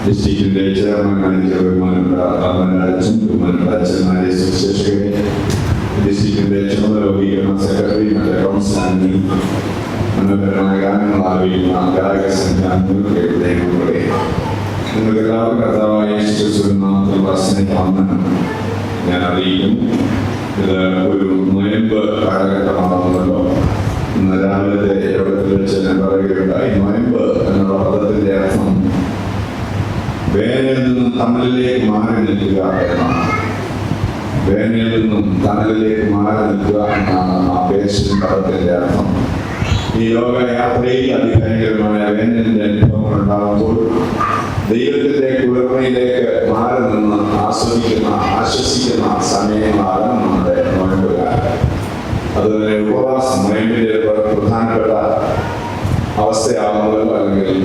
ഡിസ്ട്രിക്റ്റിന്റെ ചെയർമാനായിരിച്ച ബഹുമാനപ്പെട്ട അച്ഛന്മാരെ, സുവിശേഷകരെ, ഡിസ്ട്രിക്റ്റിന്റെ ചുമതല സെക്രട്ടറി, മറ്റേ കൗൺസിലർ, മനോഹരമായ ഗാനങ്ങൾ ആലപിക്കുന്ന ഗായക സംഘാംഗങ്ങളെ നിങ്ങൾക്ക് എല്ലാവർക്കും കർത്താവായ യേശുക്രിസ്തുവിന്റെ നാമത്തിൽ വന്ദനം ഞാൻ അറിയിക്കുന്നു. ഇത് ഒരു നൊയമ്പ് കാലഘട്ടമാകുന്നല്ലോ. ഇന്ന് രാവിലത്തെ യോഗത്തിൽ വെച്ച് ഞാൻ പറയുകയുണ്ടായി. നൊയമ്പ് എന്നുള്ള പദത്തിന്റെ അർത്ഥം വേനലിൽ നിന്നും തണലിലേക്ക് മാറി നിൽക്കുക എന്നാണ്. വേനലിൽ നിന്നും തണലിലേക്ക് മാറി നിൽക്കുക എന്നാണ് ആ പേശിൻ പദത്തിന്റെ അർത്ഥം. ഈ ലോകയാത്രയിൽ അതിഭയങ്കരമായ വേനലിന്റെ അനുഭവങ്ങൾ ഉണ്ടാകുമ്പോൾ ദൈവത്തിന്റെ കുളിർമയിലേക്ക് മാറി നിന്ന് ആശ്വസിക്കുന്ന സമയങ്ങളാണ് നമ്മുടെ നോയമ്പ് കാലം. അതുപോലെ ഉപവാസം നോയമ്പിന്റെ പ്രധാനപ്പെട്ട അവസ്ഥയാകുന്നത് അല്ലെങ്കിൽ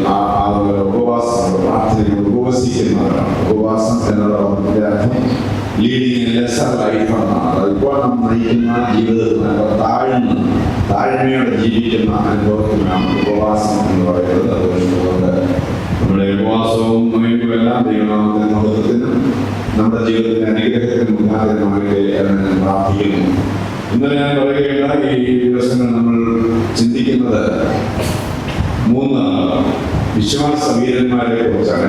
ഉപവാസം പ്രാർത്ഥനയിൽ ഉപവസിക്കുന്നവരാണ്. ഉപവാസം എന്നുള്ള പദത്തിന്റെ അർത്ഥം ലീഡിങ് ലെസർ ലൈഫ് എന്നാണ്. അതിപ്പോൾ നാം നയിക്കുന്ന ജീവിതത്തിൽ താഴ്മയോടെ ജീവിക്കുന്ന അനുഭവത്തിനാണ് ഉപവാസം എന്ന് പറയുന്നത്. അതുകൊണ്ട് നമ്മുടെ ഉപവാസവും നോയമ്പും എല്ലാം ദൈവനാമത്തിന്റെ മഹത്വത്തിനും നമ്മുടെ ജീവിതത്തിന്റെ അനുഗ്രഹത്തിനും മുഖാന്തരമാകട്ടെ എന്ന് പ്രാർത്ഥിക്കുന്നു. ഇന്നലെ ഞാൻ പറയുകയുള്ള ഈ ദിവസങ്ങൾ നമ്മൾ ചിന്തിക്കുന്നത് 3 വിശ്വാസ വീരന്മാരെ കുറിച്ചാണ്.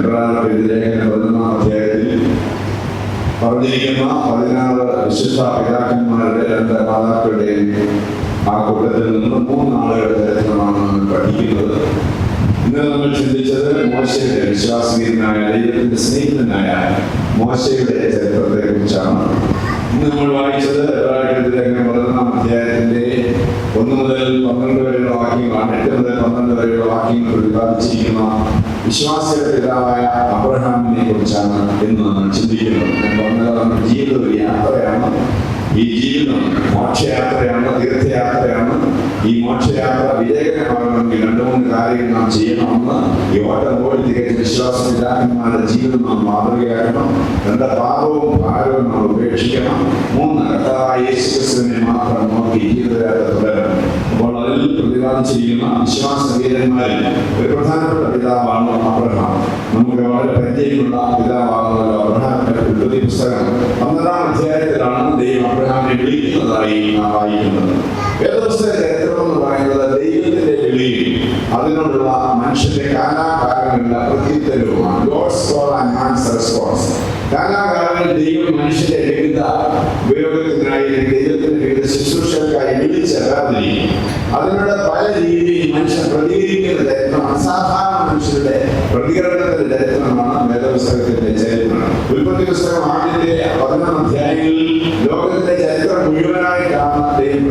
ലേഖനം 11-ാം അധ്യായത്തിൽ പറഞ്ഞിരിക്കുന്ന 16 വിശുദ്ധ പിതാക്കന്മാരുടെ 2 മാതാക്കളുടെയും ആ കൂട്ടത്തിൽ നിന്ന് 3 ആളുകളുടെ ചരിത്രമാണ് നമ്മൾ പഠിക്കുന്നത്. ഇന്ന് നമ്മൾ ചിന്തിച്ചത് മോശയുടെ വിശ്വാസവീരനായ ദൈവത്തിന്റെ സ്നേഹിതനായ മോശയുടെ ചരിത്രത്തെ കുറിച്ചാണ്. ഇന്ന് നമ്മൾ വായിച്ചത് ലേഖനം 11-ാം അധ്യായത്തിന്റെ 1 മുതൽ 12 വരെയുള്ള വാക്യങ്ങളാണ്. 8 മുതൽ 12 വരെയുള്ള വാക്യങ്ങൾ പ്രതിപാദിച്ചിരിക്കുന്ന വിശ്വാസിയുടെ പിതാവായ അബ്രഹാമിനെ കുറിച്ചാണ് ഇന്ന് നമ്മൾ ചിന്തിക്കുന്നത്. ഞാൻ പറഞ്ഞത് നമ്മുടെ ജീവിതം ഒരു യാത്രയാണ്. ഈ ജീവിതം മോക്ഷയാത്രയാണ്, തീർത്ഥയാത്രയാണ്. ഈ മോക്ഷയാത്ര വിജയകരമാകണമെങ്കിൽ 2-3 കാര്യങ്ങൾ നാം ചെയ്യണമെന്ന് ഈ ഓട്ടംപോയി തികച്ച വിശ്വാസ പിതാക്കന്മാരുടെ ജീവിതം നാം മാതൃകയാക്കണം. 2 പാപവും ഭാരവും നാം ഉപേക്ഷിക്കണം. 3 കർത്താവായ യേശുക്രിസ്തുവിനെ മാത്രം നോക്കി ജീവിതയാത്ര തുടരണം. അപ്പോൾ അതിൽ പ്രതിപാദിച്ചിരിക്കുന്ന വിശ്വാസ വീരന്മാരിൽ ഒരു പ്രധാനപ്പെട്ട പിതാവാണ് അബ്രഹാം. നമുക്ക് വളരെ പരിചയമുള്ള പിതാവാകുന്നല്ലോ അബ്രഹാമിന്റെ ഉൽപ്പത്തി പുസ്തകം 12-ാം അധ്യായത്തിലാണ് ദൈവം അബ്രഹാമിനെ വിളിക്കുന്നതായി നാം വായിക്കുന്നത്. വേദപുസ്തക ചരിത്രം എന്ന് പറയുന്നത് ദൈവത്തിന്റെ വിളിയിൽ അതിനോടുള്ള മനുഷ്യന്റെ കാലാകാലങ്ങളുടെ പ്രത്യുത്തരവുമാണ്. God's call and man's response. കാലാകാലങ്ങളിൽ ദൈവം മനുഷ്യന്റെ വിവിധ ഉപയോഗത്തിനായി ദൈവത്തിന്റെ വിവിധ ശുശ്രൂഷകൾക്കായി വിളിച്ച് വേർതിരിക്കും. അതിനോട് പല രീതിയിൽ മനുഷ്യൻ പ്രതികരിക്കുന്ന ചരിത്രം, അസാധാരണ മനുഷ്യരുടെ പ്രതികരണത്തിന്റെ ചരിത്രമാണ് വേദപുസ്തകത്തിന്റെ ചരിത്രം. ഉൽപ്പത്തി പുസ്തകം ആദ്യത്തെ 11 അധ്യായങ്ങളിൽ ലോകത്തിന്റെ ചരിത്രം മുഴുവനായിട്ടാണ് ദൈവം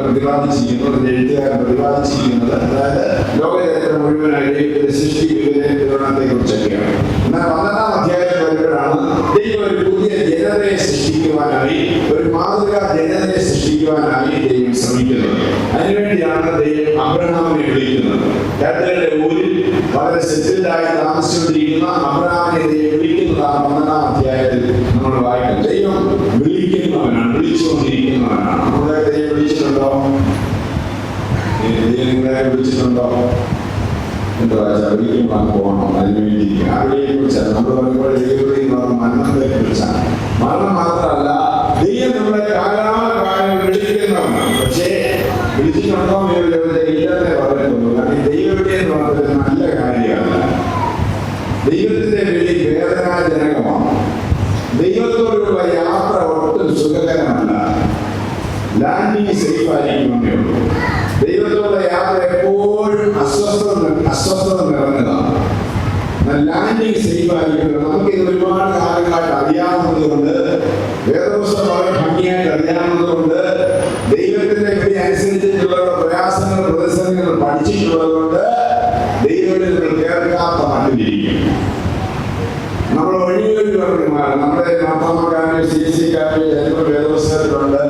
പ്രതിപാദിച്ചിരിക്കുന്നത്. എഴുത്തുകാരൻ പ്രതിപാദിച്ചിരിക്കുന്നത് അതായത് ലോക ചരിത്രം മുഴുവനായി ദൈവത്തിന്റെ സൃഷ്ടി വിവരണത്തെ കുറിച്ചൊക്കെയാണ്. എന്നാൽ 12-ാം അധ്യായത്തിൽ വരുമ്പോഴാണ് ദൈവം ഒരു പുതിയ ജനതയെ സൃഷ്ടിക്കുവാനായി, ഒരു മാതൃകാ ജനതയെ സൃഷ്ടിക്കുവാനായി ദൈവം ശ്രമിക്കുന്നത്. അതിനുവേണ്ടിയാണ് ദൈവം അബ്രഹാമിനെ വിളിക്കുന്നത്. കേരളത്തിലെ ഊരിൽ വളരെ സെറ്റിൽഡായി താമസിച്ചുകൊണ്ടിരിക്കുന്ന അബ്രഹാമിനെ ദൈവം വിളിക്കുന്നതാണ് 12-ാം അധ്യായത്തിൽ നമ്മൾ വായിക്കുന്നത്. ദൈവം വിളിക്കുന്നവനാണ്, വിളിച്ചുകൊണ്ടിരിക്കുന്നവനാണ്. നമ്മളെ ദൈവം വിളിച്ചിട്ടുണ്ടോ? നിങ്ങളെ വിളിച്ചിട്ടുണ്ടോ? എന്താ വിളിക്കുമ്പോൾ പോകണം. അതിനുവേണ്ടി ആരെയെ കുറിച്ചാണ് നമ്മൾ പറയുമ്പോൾ ദൈവം മരണത്തെ കുറിച്ചാണ്. മരണം മാത്രമല്ല, ദൈവം നമ്മളെ കാലാകാലം വിളിക്കുന്നവനാണ്. പക്ഷേ വിളിച്ചിട്ടുണ്ടോ ഇല്ലെന്നേ പറയുന്നുള്ളൂ. കാരണം ദൈവത്തെ എന്ന് പറയുന്നത് നല്ല കാര്യമാണ്. ദൈവത്തിന്റെ വിളി വേദനാജനകമാണ്. ദൈവത്തോടുള്ള യാത്ര ഒട്ടും സുഖകരമല്ല. ലാൻഡിങ് സേഫ് ആയിരിക്കുമെന്നേ ഉള്ളൂ. ദൈവത്തോടുള്ള യാത്ര എപ്പോഴും അസ്വസ്ഥത നിറഞ്ഞതാണ്. ലാൻഡിങ് സേഫ് ആയിരിക്കുന്നത് നമുക്കിത് ഒരുപാട് കാലങ്ങളായിട്ട് അറിയാവുന്നത് കൊണ്ട്, വേദപുസ്തകം വളരെ ഭംഗിയായിട്ട് അറിയാവുന്നത് കൊണ്ട്, ദൈവത്തിന്റെ വിളി അനുസരിച്ചിട്ടുള്ള പ്രയാസങ്ങൾ പ്രതിസന്ധികൾ പഠിച്ചിട്ടുള്ളത് കൊണ്ട് ദൈവത്തിൽ നിങ്ങൾ കേൾക്കാത്ത മട്ടിലിരിക്കും. നമ്മൾ വഴികളിൽ നമ്മുടെ മാതാമക്കാരുടെ CSC-കാരുടെ വേദപുസ്തകത്തിലുണ്ട്.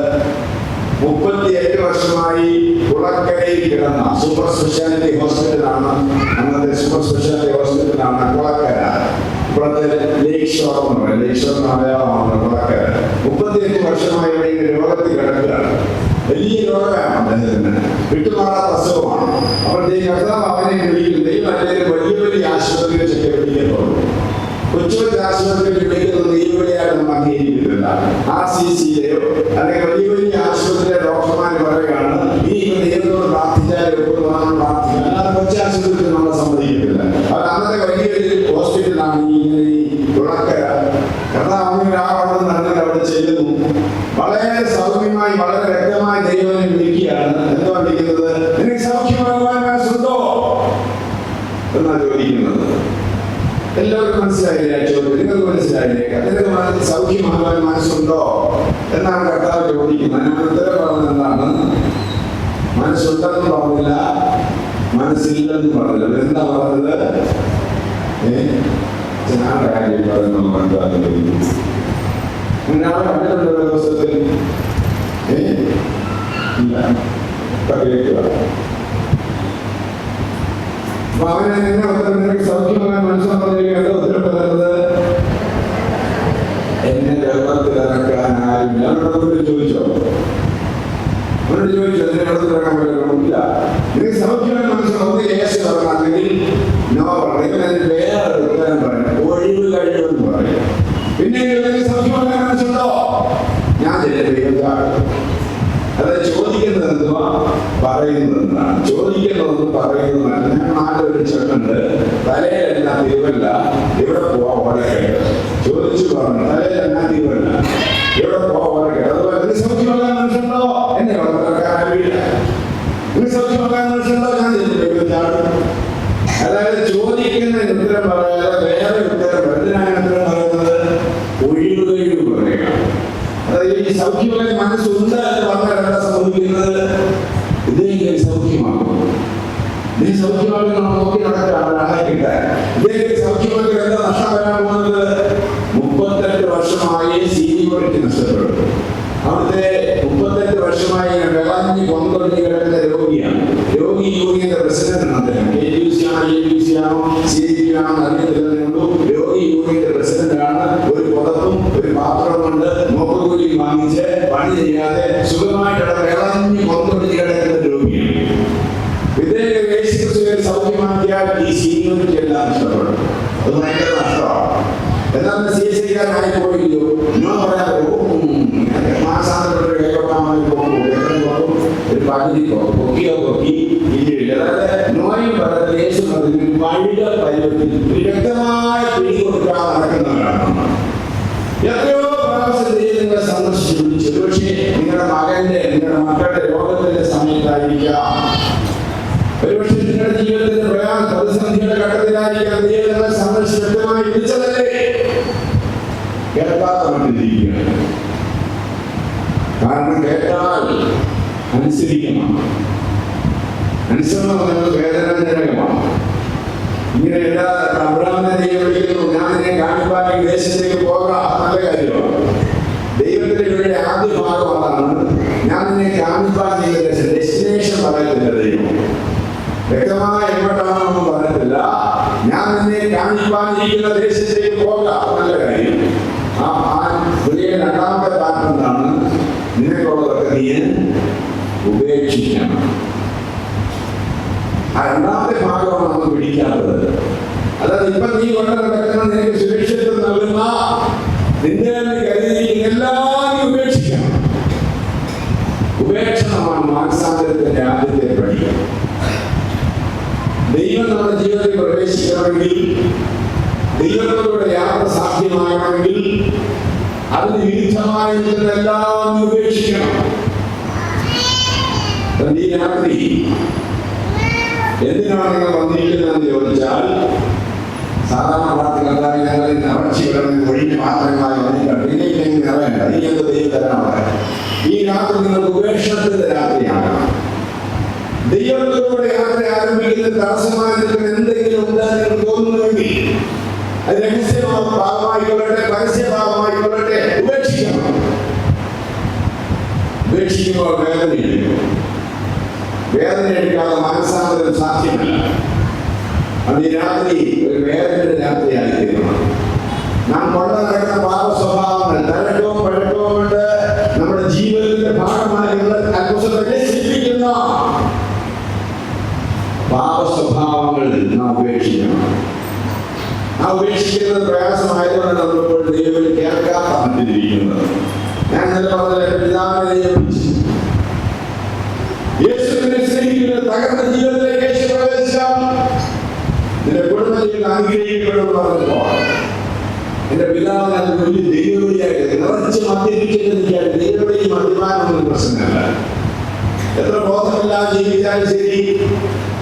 38 വർഷമായി കുളക്കരയിൽ കിടന്ന സൂപ്പർ സ്പെഷ്യാലിറ്റി ഹോസ്പിറ്റലാണ്. അന്നത്തെ സൂപ്പർ സ്പെഷ്യാലിറ്റി ഹോസ്പിറ്റലാണ് കുളക്കര. ഇപ്പോഴത്തെ ലേക്ക് ഷോർ എന്ന് പറയും. ലേക്ക് ഷോർ മലയാളമാണ് കുളക്കര. 38 വർഷമായി ഇവിടെ രോഗത്തിൽ കിടക്കുകയാണ്. വലിയ രോഗമാണ് അദ്ദേഹത്തിന്, വിട്ടുമാറാത്ത അസുഖമാണ്. അപ്പോഴത്തേക്ക് കർത്താവ് അവനെ വിളിക്കും. ദൈവം അല്ലെങ്കിൽ വലിയ വലിയ ആശുപത്രിയിൽ ചെക്കെ വിളിക്കത്തുള്ളൂ. ആശുപത്രിയിൽ വിളിക്കുന്നത് ദൈവവിളിയായിട്ട് നമ്മൾ അംഗീകരിക്കുന്നില്ല. RCCയിലെയോ അല്ലെങ്കിൽ വലിയ വലിയ ആശുപത്രിയിലെ ഡോക്ടർമാർ പറയുകയാണ് ഇനി ദൈവത്തോട് പ്രാർത്ഥിച്ചാൽ പ്രാർത്ഥിക്കാം, അല്ലാതെ കൊച്ചു ആശുപത്രിയിൽ നമ്മളെ സമ്മതിക്കുന്നില്ല. അത് അന്നത്തെ വലിയൊരു ഹോസ്പിറ്റലാണ് ഇങ്ങനെ തുറക്കര. കർത്താവിനൊരാളോട് നടന്നിട്ട് അവിടെ ചെല്ലുന്നു. വളരെ സൗമ്യമായി വളരെ വ്യക്തമായി ദൈവനെ വിളിക്കുകയാണ്. എന്താ വിളിക്കുന്നത്? നിനക്ക് സൗഖ്യമാകുവാൻ മനസ്സുണ്ടോ എന്നാ ചോദിക്കുന്നത്. എല്ലാവർക്കും മനസ്സിലായില്ലേ ചോദ്യം? നിങ്ങൾക്ക് മനസ്സിലായില്ലേ? നിനക്ക് സൗഖ്യമാകുവാൻ മനസ്സുണ്ടോ എന്നാണ് കർത്താവ് ചോദിക്കുന്നത്. അതിന് ഉത്തരം പറഞ്ഞത് എന്താണ്? മനസ്സുണ്ടെന്ന് പറഞ്ഞില്ല, മനസ്സില്ലെന്ന് പറഞ്ഞില്ല. എന്താ പറഞ്ഞത്? ഞാനുടെ കാര്യം പറയുന്നത് മനസ്സിലാക്കുന്നത് ഞാളെ കണ്ടിട്ടുണ്ടോ ദിവസത്തിൽ? ഇല്ല. കേൾക്കുക. അപ്പൊ അവനെ എന്നെ ഉത്തരം നിനക്ക് സൗഖ്യമാകാൻ മനസ്സിലാൻ പറഞ്ഞിരിക്കുന്നത് ഉത്തരം പറയുന്നത് എന്നെ ഗർഭത്തിൽ ഇറക്കാൻ ആരുമില്ല. അവനോട് ചോദിച്ചോ? അവനോട് ചോദിച്ചോ എന്നെ ഗർഭത്തിൽ ഇറക്കാൻ പറ്റുമോ? ഇല്ല. നിനക്ക് സൗഖ്യമാകാൻ മനസ്സിലാവുന്നത് യേശു പറഞ്ഞെങ്കിൽ നോ പറയും. അതിന് വേറെ ഉത്തരം പറയണം, ഒഴിവ് കഴിവെന്ന് പറയും. പിന്നെ സൗഖ്യമാകാൻ മനസ്സുണ്ടോ? ഞാൻ അത് ചോദിക്കുന്നത് എന്തുവാ, പറയുന്നത് എന്താണ്? ചോദിക്കുന്നതൊന്നും പറയുന്നതല്ല. ഞാൻ നാലൊരു ചെറുണ്ട്, തലയിലെല്ലാം തിരുവല്ല, ഇവിടെ പോവാ ഓടക്കേട്. ചോദിച്ചു പറഞ്ഞു, തലയിലെല്ലാം തിരുവല്ല, ഇവിടെ പോവാ ഓടക്കേട്. അതുപോലെ സൗഖ്യമാകാൻ മനസ്സുണ്ടോ? എന്നെ വളർത്താറില്ല. സൗഖ്യമാകാൻ മനസ്സുണ്ടോ? ഞാൻ അതായത് ചോദിക്കുന്നതിന് ഉത്തരം പറയാതെ വേറെ ഉത്തരം. എന്തിനാണ് ഉത്തരം പറയുന്നത്? ഒഴിവ് കഴിവ് പറയുക. അതായത് ഈ സൗഖ്യമായ മനസ്സുണ്ട് എന്ന് പറഞ്ഞാൽ എന്താ സംഭവിക്കുന്നത്? ഇതേ സൗഖ്യമാകും. ഇതേ സൗഖ്യമാക്കി നോക്കി നടക്കാൻ ഇതേ സൗഖ്യമാക്കി എന്താ നഷ്ടം വരാൻ പോകുന്നത്? 38 വർഷമായി സീനിയോറിറ്റി നഷ്ടപ്പെടും. അവിടുത്തെ 38 വർഷമായി വിളഞ്ഞ് കൊണ്ടൊഴുകി കിടക്കുന്ന രോഗിയാണ്. രോഗി യൂണിയന്റെ പ്രസിഡന്റാണ് അദ്ദേഹം. രോഗി യൂണിയന്റെ പ്രസിഡന്റാണ്. ഒരു പുറത്തും ഒരു പാത്രം കൊണ്ട് നോക്കുകൂലി വാങ്ങിച്ച് പണി ചെയ്യാതെ സുഖമായിട്ട് വിളഞ്ഞ് കൊണ്ടൊഴുകി കിടക്കുന്ന രോഗിയാണ്. വിദേശ സൗഖ്യമാക്കിയാൽ ഈ സീനിയോറിറ്റി എല്ലാം നഷ്ടപ്പെടും. അത് ഭയങ്കര നഷ്ടമാണ്. എന്നാൽ CSIക്കാരായി പോയില്ലോ, നോ പറയാതെ മാസാന്തരപ്പെട്ട കൈകൊട്ടാമായി പോകും. ഒരു പകുതി പൊക്കി ഇല്ല. അതായത് നോയും പറയുന്നത് യേശു വഴികൾ പരിവർത്തിച്ച് വ്യക്തമായ പിടി കൊടുക്കാതെ നടക്കുന്നവരാണ്. എത്രയോ പ്രാവശ്യം നിങ്ങളെ സന്ദർശിച്ചു. പക്ഷേ നിങ്ങളുടെ നിങ്ങളുടെ മക്കളുടെ രോഗത്തിന്റെ സമയത്തായിരിക്കാം, ഒരുപക്ഷെ നിങ്ങളുടെ ജീവിതത്തിന്റെ പ്രതിസന്ധിയുടെ ഘട്ടത്തിലായിരിക്കാം നിങ്ങളെ സന്ദർശിച്ച് വ്യക്തമായി വിളിച്ചതല്ലേ? കേൾക്കാത്ത മട്ടിരിക്കുകയാണ്. കാരണം കേട്ടാൽ അനുസരിക്കണം. അനുസരണം പറയുന്നത് വേദനാജനകമാണ്. ഇങ്ങനെ എല്ലാ അബ്രഹാമിനെ വിളിക്കുന്നു, ഞാൻ നിന്നെ കാണിപ്പാൻ ദേശത്തേക്ക് പോകാം, നല്ല കാര്യമാണ്. ദൈവത്തിന്റെ ഇവിടെ ആദ്യ ഭാഗം അതാണ്. ഞാൻ നിന്നെ കാണിപ്പാൻ ഡെസ്റ്റിനേഷൻ പറയത്തില്ല ദൈവം. വ്യക്തമായ എങ്ങോട്ടാണെന്നൊന്നും പറയത്തില്ല. ഞാൻ നിന്നെ കാണിപ്പാനിരിക്കുന്ന ദേശത്തേക്ക് പോകാം, നല്ല കാര്യം. ആ രണ്ടാമത്തെ ഭാഗം എന്താണ്? നിനക്കുള്ളതൊക്കെ നീ ഉപേക്ഷിക്കണം. ആ രണ്ടാമത്തെ ഭാഗമാണ് നമ്മൾ പിടിക്കാത്തത്. അതായത് ഇപ്പൊ നീ കൊണ്ട് നടക്കുന്ന നിനക്ക് സുരക്ഷിതത്വം നൽകുന്ന നിന്റെ കരുതിയിരിക്കുന്ന എല്ലാം ഉപേക്ഷിക്കണം. ഉപേക്ഷണമാണ് മാനസാന്തരത്തിന്റെ ആദ്യത്തെ പടി. ദൈവം നമ്മുടെ ജീവിതത്തിൽ പ്രവേശിക്കണമെങ്കിൽ, ദൈവത്തോടെ യാത്ര സാധ്യമാകണമെങ്കിൽ അതിന് വിരുദ്ധമായി നിൽക്കുന്നതെല്ലാം ഉപേക്ഷിക്കണം. ഈ രാത്രി എന്തിനാണ് നിങ്ങൾ വന്നിരിക്കുന്നതെന്ന് ചോദിച്ചാൽ, സാധാരണ പ്രാർത്ഥന ഞങ്ങൾ നിറച്ചു കിടന്ന് ഒഴിഞ്ഞ പാത്രങ്ങളായി വന്നിട്ടുണ്ട്, ഇല്ലെങ്കിൽ നിറയണ്ട, ഇനിയത് ദൈവം തരാണ്. ഈ രാത്രി നിങ്ങൾക്ക് ഉപേക്ഷണത്തിന്റെ രാത്രിയാണ്. ദൈവത്തോടെ യാത്ര ആരംഭിക്കുന്ന തടസ്സമായി നിൽക്കുന്ന എന്തെങ്കിലും ഉണ്ടാകും നിങ്ങൾക്ക് തോന്നുന്നുവെങ്കിൽ അത് രഹസ്യഭാഗമായിക്കൊള്ളട്ടെ, പരസ്യഭാഗമായിക്കൊള്ളട്ടെ, ഉപേക്ഷിക്കണം. ഉപേക്ഷിക്കുമ്പോൾ വേദനയെടുക്കും. വേദന എടുക്കാതെ മാനസാന്തരം സാധ്യമല്ല. അത് ഈ രാത്രി ഒരു വേദനയുടെ രാത്രിയായിരിക്കണം. നാം കൊണ്ടു നടക്കുന്ന പാപ സ്വഭാവങ്ങൾ തഴക്കവും പഴക്കവും കൊണ്ട് നമ്മുടെ ജീവിതത്തിന്റെ ഭാഗമായി നശിപ്പിക്കുന്ന പാപ സ്വഭാവങ്ങൾ നാം ഉപേക്ഷിക്കണം. ആ ഉപേക്ഷിക്കുന്നത് പ്രയാസമായതുകൊണ്ട് നമ്മളിപ്പോൾ ദൈവം കേൾക്കാൻ പറഞ്ഞിരിക്കുന്നത്. ഞാൻ ഇന്നലെ പറഞ്ഞ എന്റെ പിതാവിനെ ദൈവം യേശുവിനെ സ്നേഹിക്കുന്ന തകർന്ന ജീവിതത്തിലേക്ക് യേശു പ്രവേശിച്ചാൽ നിന്റെ കുടുംബ ജീവിതം അനുഗ്രഹിക്കപ്പെടുമെന്ന് പറഞ്ഞപ്പോൾ എന്റെ പിതാവിനെ അത് വലിയ ദൈവവിളിയായിട്ട് നിറച്ച് മദ്യപിക്കാൻ ദൈവവിളി മദ്യപാനമൊന്നും പ്രശ്നമല്ല. എത്ര ബോധമില്ലാതെ ജീവിച്ചാലും ശരി,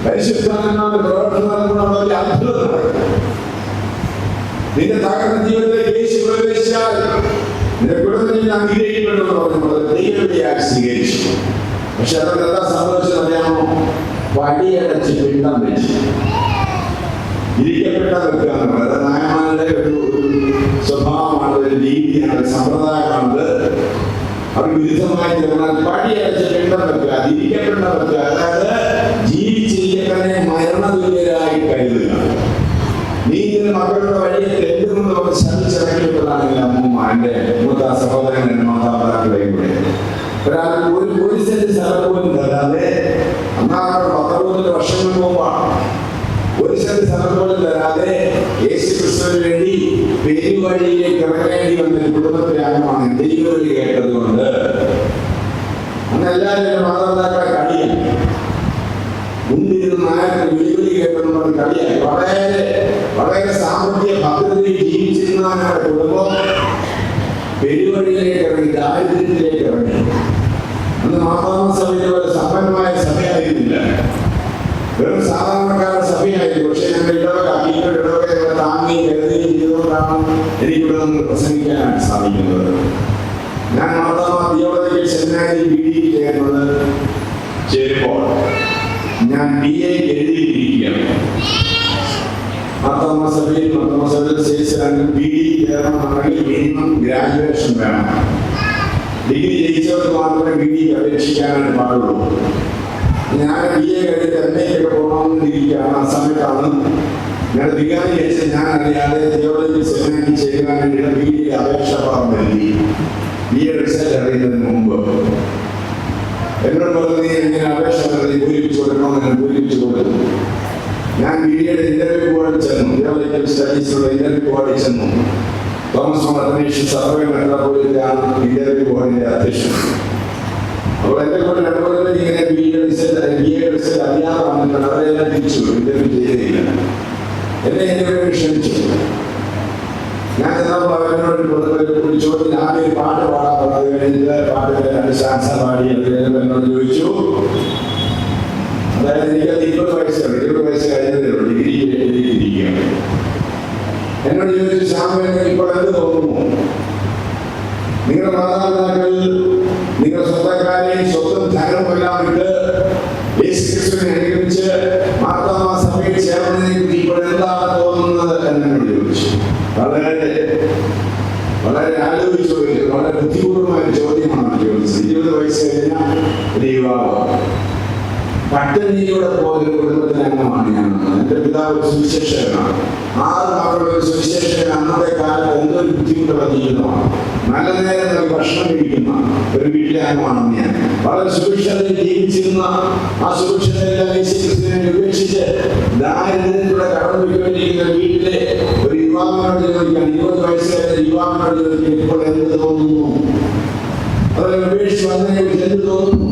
പരിശുദ്ധാത്മാവിന്റെ പ്രവർത്തനം കൊണ്ട് വലിയ അത്ഭുതം നടക്കും. നിന്റെ തകർന്ന ജീവിതത്തിലേക്ക് യേശു പ്രവേശിച്ചാൽ നിന്റെ കുടുംബത്തിൽ അനുഗ്രഹിക്കപ്പെടുമെന്ന് പറഞ്ഞപ്പോൾ ദൈവവിളിയായി സ്വീകരിച്ചു. പക്ഷെ അതൊക്കെ എന്താ സംഭവിച്ചത് അറിയാമോ? വടിയടച്ച് പിണ്ടം വെച്ച് ഇരിക്കപ്പെട്ട വെക്കുക എന്നുള്ളത് നായമാരുടെ ഒരു സ്വഭാവമാണ്, ഒരു രീതിയാണ്, ഒരു സമ്പ്രദായമാണത്. അവർ വിരുദ്ധമായി തീർന്നാൽ പടിയടച്ച് പിണ്ടം വെക്കുക, ഇരിക്കപ്പെട്ട വെക്കുക. അതായത് ജീവിച്ചിരിക്കട്ടെ മരണതുല്യരായി കരുതുക. നീ ഇതിന് മക്കളുടെ വഴിയെ എന്തുകൊണ്ട് അവർ ശമിച്ചിറങ്ങിയപ്പോഴാണെങ്കിൽ അമ്മൂമ്മ, എൻ്റെ മൂത്ത സഹോദരൻ, എൻ്റെ മാതാപിതാക്കളെയും കൂടെ ഒരു സെന്റ് സ്ഥലം പോലും തരാതെ, അന്നാണ് 19 വർഷങ്ങൾക്ക് മുമ്പാണ്, ഒരു സെന്റ് സ്ഥലം പോലും തരാതെ യേശു ക്രിസ്തുവിന് വേണ്ടി പെരുവഴിയിലേക്ക് ഇറങ്ങേണ്ടി വന്ന കുടുംബത്തിലെ അംഗമാണ്. ദൈവവിളി കേട്ടത് കൊണ്ട് അന്ന് എല്ലാവരും മാതാപിതാക്കളെ കളിയായി, മുന്നിരുന്ന് നായകന് വിളിവിളി കേട്ടെന്ന് പറഞ്ഞ് കളിയായി. വളരെ സാമ്പത്തിക ഭദ്രതയിൽ ജീവിച്ചിരുന്ന ഞങ്ങളുടെ കുടുംബം പെരുവഴിയിലേക്ക് ഇറങ്ങി, ദാരിദ്ര്യത്തിലേക്ക് ഇറങ്ങി. അന്ന് മാതാമ സഭയിലെ പോലെ സമ്പന്നമായ സഭയായിരുന്നില്ല, വെറും സാധാരണക്കാരുടെ സഭയായിരുന്നു. പക്ഷെ ഞങ്ങളുടെ ഇടവക താങ്ങി കരുതുകയും ചെയ്തുകൊണ്ടാണ് എനിക്കിവിടെ നിന്ന് പ്രസംഗിക്കാനാണ് സാധിക്കുന്നത്. ഞാൻ മാതാമ തിയോളജിക്കൽ സെമിനാരിയിൽ BD ചേരുമ്പോൾ ഞാൻ BA എഴുതിയിരിക്കുകയാണ്. മാതാമ സഭയിൽ BD ചേരണമെന്നുണ്ടെങ്കിൽ മിനിമം ഗ്രാജുവേഷൻ വേണം. ഡിഗ്രി ജയിച്ചവർക്ക് മാത്രമേ BDക്ക് അപേക്ഷിക്കാനായിട്ട് പാടുള്ളൂ. ഞാൻ BA കഴിഞ്ഞിട്ട് MAക്കൊക്കെ പോകണമെന്നിരിക്കുകയാണ്. ആ സമയത്താണ് ഞാൻ വികാരി കഴിച്ച് ഞാൻ അറിയാതെ തിയോളജിക്കൽ സെമിനാരിൽ ചേരുവാൻ വേണ്ടിയിട്ട് BD അപേക്ഷ ഫോം നൽകി. BA റിസൾട്ട് അറിയുന്നതിന് മുമ്പ് എന്നോട് പറഞ്ഞ് ഇങ്ങനെ അപേക്ഷ പൂരിപ്പിച്ചു കൊടുക്കണമെന്ന് ഞാൻ പൂരിപ്പിച്ചു കൊടുത്തു. ഞാൻ BDയുടെ ഇന്റർവ്യൂ ബോർഡിൽ ചെന്നു, തിയോളജിക്കൽ സ്റ്റഡീസിലുള്ള ഇന്റർവ്യൂ ബോർഡിൽ ചെന്നു. തോമസ് മാർട്ടിനേഷൻ സർവേ മെട്രോപൊളിറ്റാണ് ഇന്റർവ്യൂ ബോർഡിന്റെ അധ്യക്ഷൻ. അപ്പോൾ എന്റെ കൂടെ രണ്ടുപേരും ഇങ്ങനെ BA റിസൾട്ട് അറിയാതെ വന്നിട്ടുണ്ട്. അവരെല്ലാം തിരിച്ചു ഇന്റർവ്യൂ ചെയ്തില്ല. എന്നെ ഇന്റർവ്യൂ ക്ഷണിച്ചു. ഞാൻ ചെന്നപ്പോൾ അവരോട് ചോദ്യം ആദ്യം പാട്ട് പാടാൻ പറഞ്ഞത് കഴിഞ്ഞിട്ട് പാട്ടിന്റെ 2 സ്റ്റാൻസ പാടി. എന്നോട് ചോദിച്ചു, അതായത് എനിക്കത് 20 വയസ്സ് കഴിഞ്ഞതേ ഉള്ളൂ, ഡിഗ്രി എഴുതിയിരിക്കുകയാണ്. എന്നോട് ചോദിച്ചു, ശ്യാമേന്ദ്രൻ ഇപ്പോൾ എന്ത് തോന്നുന്നു? നിങ്ങളുടെ മാതാപിതാക്കൾ നിങ്ങളുടെ സ്വന്തക്കാരെയും സ്വന്തം ധനവും എല്ലാം വിട്ട് യേശുക്രിസ്തുവിനെ അനുഗമിച്ച് മാർത്തോമാ സഭയിൽ ചേർന്നതിനെ ഇപ്പോൾ എന്താണ് തോന്നുന്നത് എന്നോട് ചോദിച്ചു. വളരെ ആലോചിച്ചു, വളരെ ബുദ്ധിപൂർവമായ ചോദ്യമാണ് ചോദിച്ചത്. 20 വയസ്സ് കഴിഞ്ഞ ഒരു യുവാവ്, പട്ടിണിയിലൂടെ പോകുന്ന കുടുംബത്തിലെ അംഗമാണ് ഞാൻ. എൻ്റെ പിതാവ് ഒരു സുവിശേഷകനാണ്. 6 മക്കളുടെ ഒരു സുവിശേഷകൻ. അന്നത്തെ കാലത്ത് എന്തൊരു ബുദ്ധിമുട്ടുള്ള ജീവിതമാണ്. നല്ല നേരം ഭക്ഷണം കഴിക്കുന്ന ഒരു വീട്ടിലെ അംഗമാണ് ഞാൻ. വളരെ സുരക്ഷിതയിൽ ജീവിച്ചിരുന്ന ആ സുരക്ഷിതയെല്ലാം യേശുക്രിസ്തുവിനെ ഉപേക്ഷിച്ച് ദാരിദ്ര്യത്തിലൂടെ കടന്നുപോയിക്കൊണ്ടിരിക്കുന്ന വീട്ടിലെ ഒരു യുവാവിനോട് ചോദിക്കാൻ, 20 വയസ്സുകാരുടെ യുവാവിനോട് ചോദിക്കാൻ ഇപ്പോൾ എന്ത് തോന്നുന്നു? അവരെ ഉപേക്ഷിച്ച് വന്നതിനെ കുറിച്ച് എന്ത് തോന്നുന്നു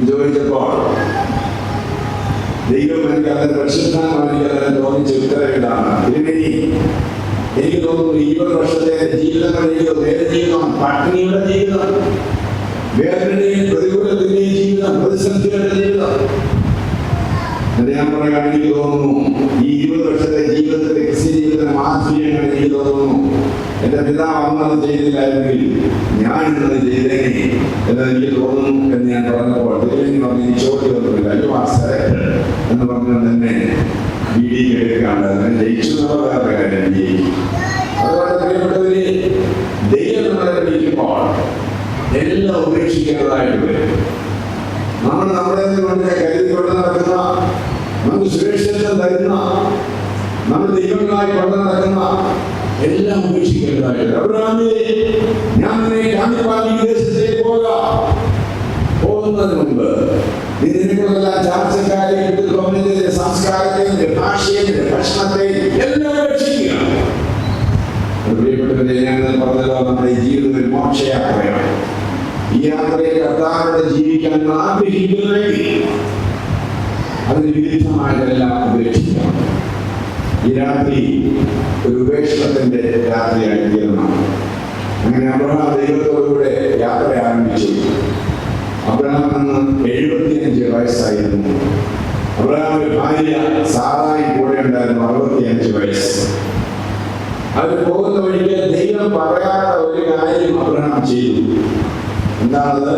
ചോദിച്ചപ്പോൾ ദൈവം എനിക്ക് അതിന്റെ പരിശുദ്ധാത്മാവ് എനിക്ക് അതിനെ തോന്നിച്ച ഉത്തരം ഇതാണ്. എനിക്ക് തോന്നുന്നു 20 വർഷത്തെ ജീവിതങ്ങൾ വേറെ ജീവിതം, പട്ടിണിയുടെ ജീവിതം, വേദനയുടെയും പ്രതികൂലത്തിന്റെയും ജീവിതം, പ്രതിസന്ധികളുടെ ജീവിതം. ഞാൻ പറയാൻ എനിക്ക് തോന്നുന്നു ഈ 20 വർഷത്തെ ജീവിതത്തിലെ ക്രിസ്ത്യ ജീവിതത്തിലെ മാധുര്യങ്ങൾ എനിക്ക് തോന്നുന്നു എന്റെ പിതാവ് അന്നത് ചെയ്തില്ലായിരുന്നെങ്കിൽ ഞാൻ ഇന്നത് ചെയ്തേനെ എന്നെനിക്ക് തോന്നുന്നു എന്ന് ഞാൻ പറഞ്ഞപ്പോൾ ദൈവം പറഞ്ഞ് ഈ ചോദ്യമൊന്നുമില്ല, എന്ന് പറഞ്ഞാൽ തന്നെ BD എടുക്കാണ്ട് അതിനെ ജയിച്ചു എന്നുള്ള കാര്യം ജയിക്കും. അതുകൊണ്ട് പ്രിയപ്പെട്ടവരെ, ദൈവം നമ്മളെ വിളിക്കുമ്പോൾ എല്ലാം ഉപേക്ഷിക്കേണ്ടതായിട്ട് വരും. നമ്മൾ നമ്മളെ കൊണ്ട് കരുതിക്കൊണ്ട് നടക്കുന്ന, നമുക്ക് സുരക്ഷിതത്വം തരുന്ന, നമ്മൾ ദൈവങ്ങളായി കൊണ്ട് നടക്കുന്ന എല്ലാം ഉപേക്ഷിക്കേണ്ടതായിട്ട്. അബ്രഹാമേ, ഞാൻ നിന്നെ കാണിപ്പാൻ ഈ ദേശത്തേക്ക് പോകുന്നതിന് മുമ്പ് നീ നിനക്കുള്ള ചാർച്ചക്കാരെ സാംസ്കാരിക സംസ്കാരത്തെയും നിന്റെ ഭാഷയെയും നിന്റെ ഭക്ഷണത്തെയും എല്ലാം രക്ഷിക്കുക. പ്രിയപ്പെട്ടവരെ, ഞാൻ പറഞ്ഞല്ലോ, നമ്മുടെ ജീവിതം ഒരു മോക്ഷയാത്രയാണ്. ഈ യാത്രയിൽ കർത്താവിനോട് ജീവിക്കാൻ ആഗ്രഹിക്കുന്നുവെങ്കിൽ അതിന് വിരുദ്ധമായതെല്ലാം ഉപേക്ഷിക്കണം. ഈ രാത്രി ഒരു ഉപേക്ഷണത്തിന്റെ രാത്രിയായി തീരണം. അങ്ങനെ അബ്രഹാം ദൈവത്തോടുകൂടെ യാത്ര ആരംഭിച്ചു. അബ്രഹാം അന്ന് 75 വയസ്സായിരുന്നു. അബ്രഹാമിന്റെ ഭാര്യ സാറായി കൂടെ ഉണ്ടായിരുന്നു, 65 വയസ്സ്. അത് പോകുന്ന വഴിക്ക് ദൈവം പറയാത്ത ഒരു കാര്യം അബ്രഹാം ചെയ്തു. എന്താണത്?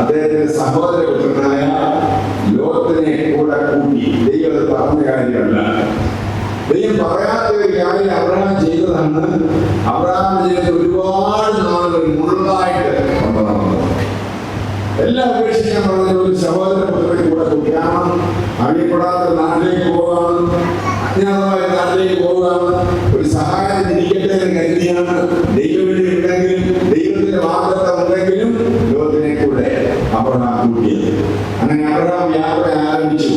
അദ്ദേഹത്തിന്റെ സഹോദരപുത്രനായ ലോത്തിനെ കൂടെ കൂട്ടി. ദൈവം അത് പറഞ്ഞ കാര്യമല്ല, ദൈവം പറയാത്ത ഒരു കാര്യം അബ്രഹാം ചെയ്തതാണ്. അബ്രഹാമിന്റെ ജീവിതത്തിൽ ഒരുപാട് നാളുകൾ മുഴുവനായിട്ട് കൊണ്ടുവന്നത് എല്ലാം ഉപേക്ഷിക്കാൻ പറഞ്ഞ ഒരു സഹോദരപുത്രനെ കൂടെ കൂട്ടിയാണ്. അറിയപ്പെടാത്ത നാട്ടിലേക്ക് പോകാണ്, അജ്ഞാതമായ നാട്ടിലേക്ക് പോകാണ്. ഒരു സഹായം ഇരിക്കട്ടെ എന്ന് കരുതിയാണ്. ദൈവവിളി ഉണ്ടെങ്കിലും ദൈവത്തിന്റെ വാഗ്ദത്തം ഉണ്ടെങ്കിലും ലോകത്തിനെ കൂടെ അബ്രഹാം കൂട്ടിയത്. അങ്ങനെ അബ്രഹാം യാത്ര ആരംഭിച്ചു.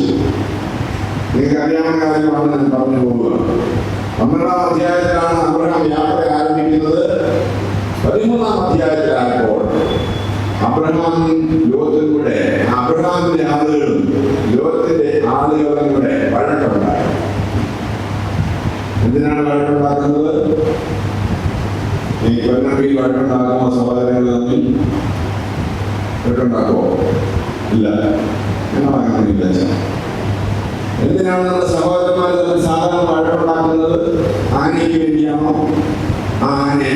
നിങ്ങൾക്ക് അറിയാവുന്ന കാര്യമാണ് ഞാൻ പറഞ്ഞു പോവുക. 12-ാം അധ്യായത്തിലാണ് അബ്രഹാം യാത്ര ആരംഭിക്കുന്നത്. 13-ാം അധ്യായത്തിലായപ്പോൾ അബ്രഹാം ലോകത്തിൽ കൂടെ, അബ്രഹാമിന്റെ ആളുകളും ലോകത്തിന്റെ ആളുകളും കൂടെ വഴക്കുണ്ടായി. എന്തിനാണ് വഴക്കുണ്ടാക്കുന്നത്? ഈ പെണ്ണുകളിൽ വഴക്കുണ്ടാക്കുമോ? സഹോദരങ്ങൾ തമ്മിൽ വഴക്കുണ്ടാക്കുമോ? ഇല്ല, ഞങ്ങൾ അങ്ങനെയില്ല. എന്തിനാണ് നമ്മുടെ സഹോദരന്മാർ തമ്മിൽ സാധാരണ വഴക്കുണ്ടാക്കുന്നത്? ആനയ്ക്ക് വേണ്ടിയാണോ? ആനയ്ക്ക്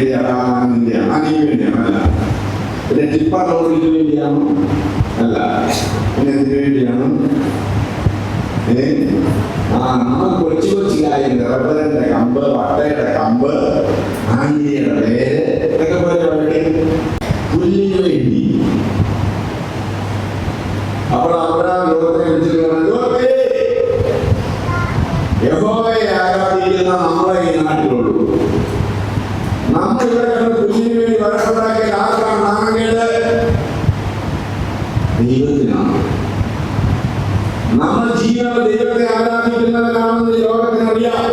വേണ്ടിയാണോ? അല്ല. പിന്നെ ടിപ്പർ ലോറിക്ക് വേണ്ടിയാണോ? അല്ല. പിന്നെ എന്തിനു വേണ്ടിയാണ്? നമ്മൾ കൊച്ചു കൊച്ചു കാര്യങ്ങൾ, റബ്ബറിന്റെ കമ്പ്, വട്ടയുടെ കമ്പ്, ആഞ്ഞിലിയുടെ പേര്, ഇതൊക്കെ പോലെ വഴി പുല്ലിന് വേണ്ടി. അപ്പോൾ അബ്രഹാം ലോകത്തെ വിളിച്ചിട്ട് യഹോവയെ ആരാധിക്കുന്ന നമ്മളെ ഈ നാട്ടിലുള്ളൂ. നമ്മൾ ഇവിടെ പുല്ലിന് വേണ്ടി വഴക്കുണ്ടാക്കിയ ആർക്കാണ് നാണക്കേട്? ദൈവത്തിനാണ്. നമ്മൾ ജീവനുള്ള ദൈവത്തെ ആരാധിക്കുന്നവരാണെന്ന് ലോകത്തിനറിയാം.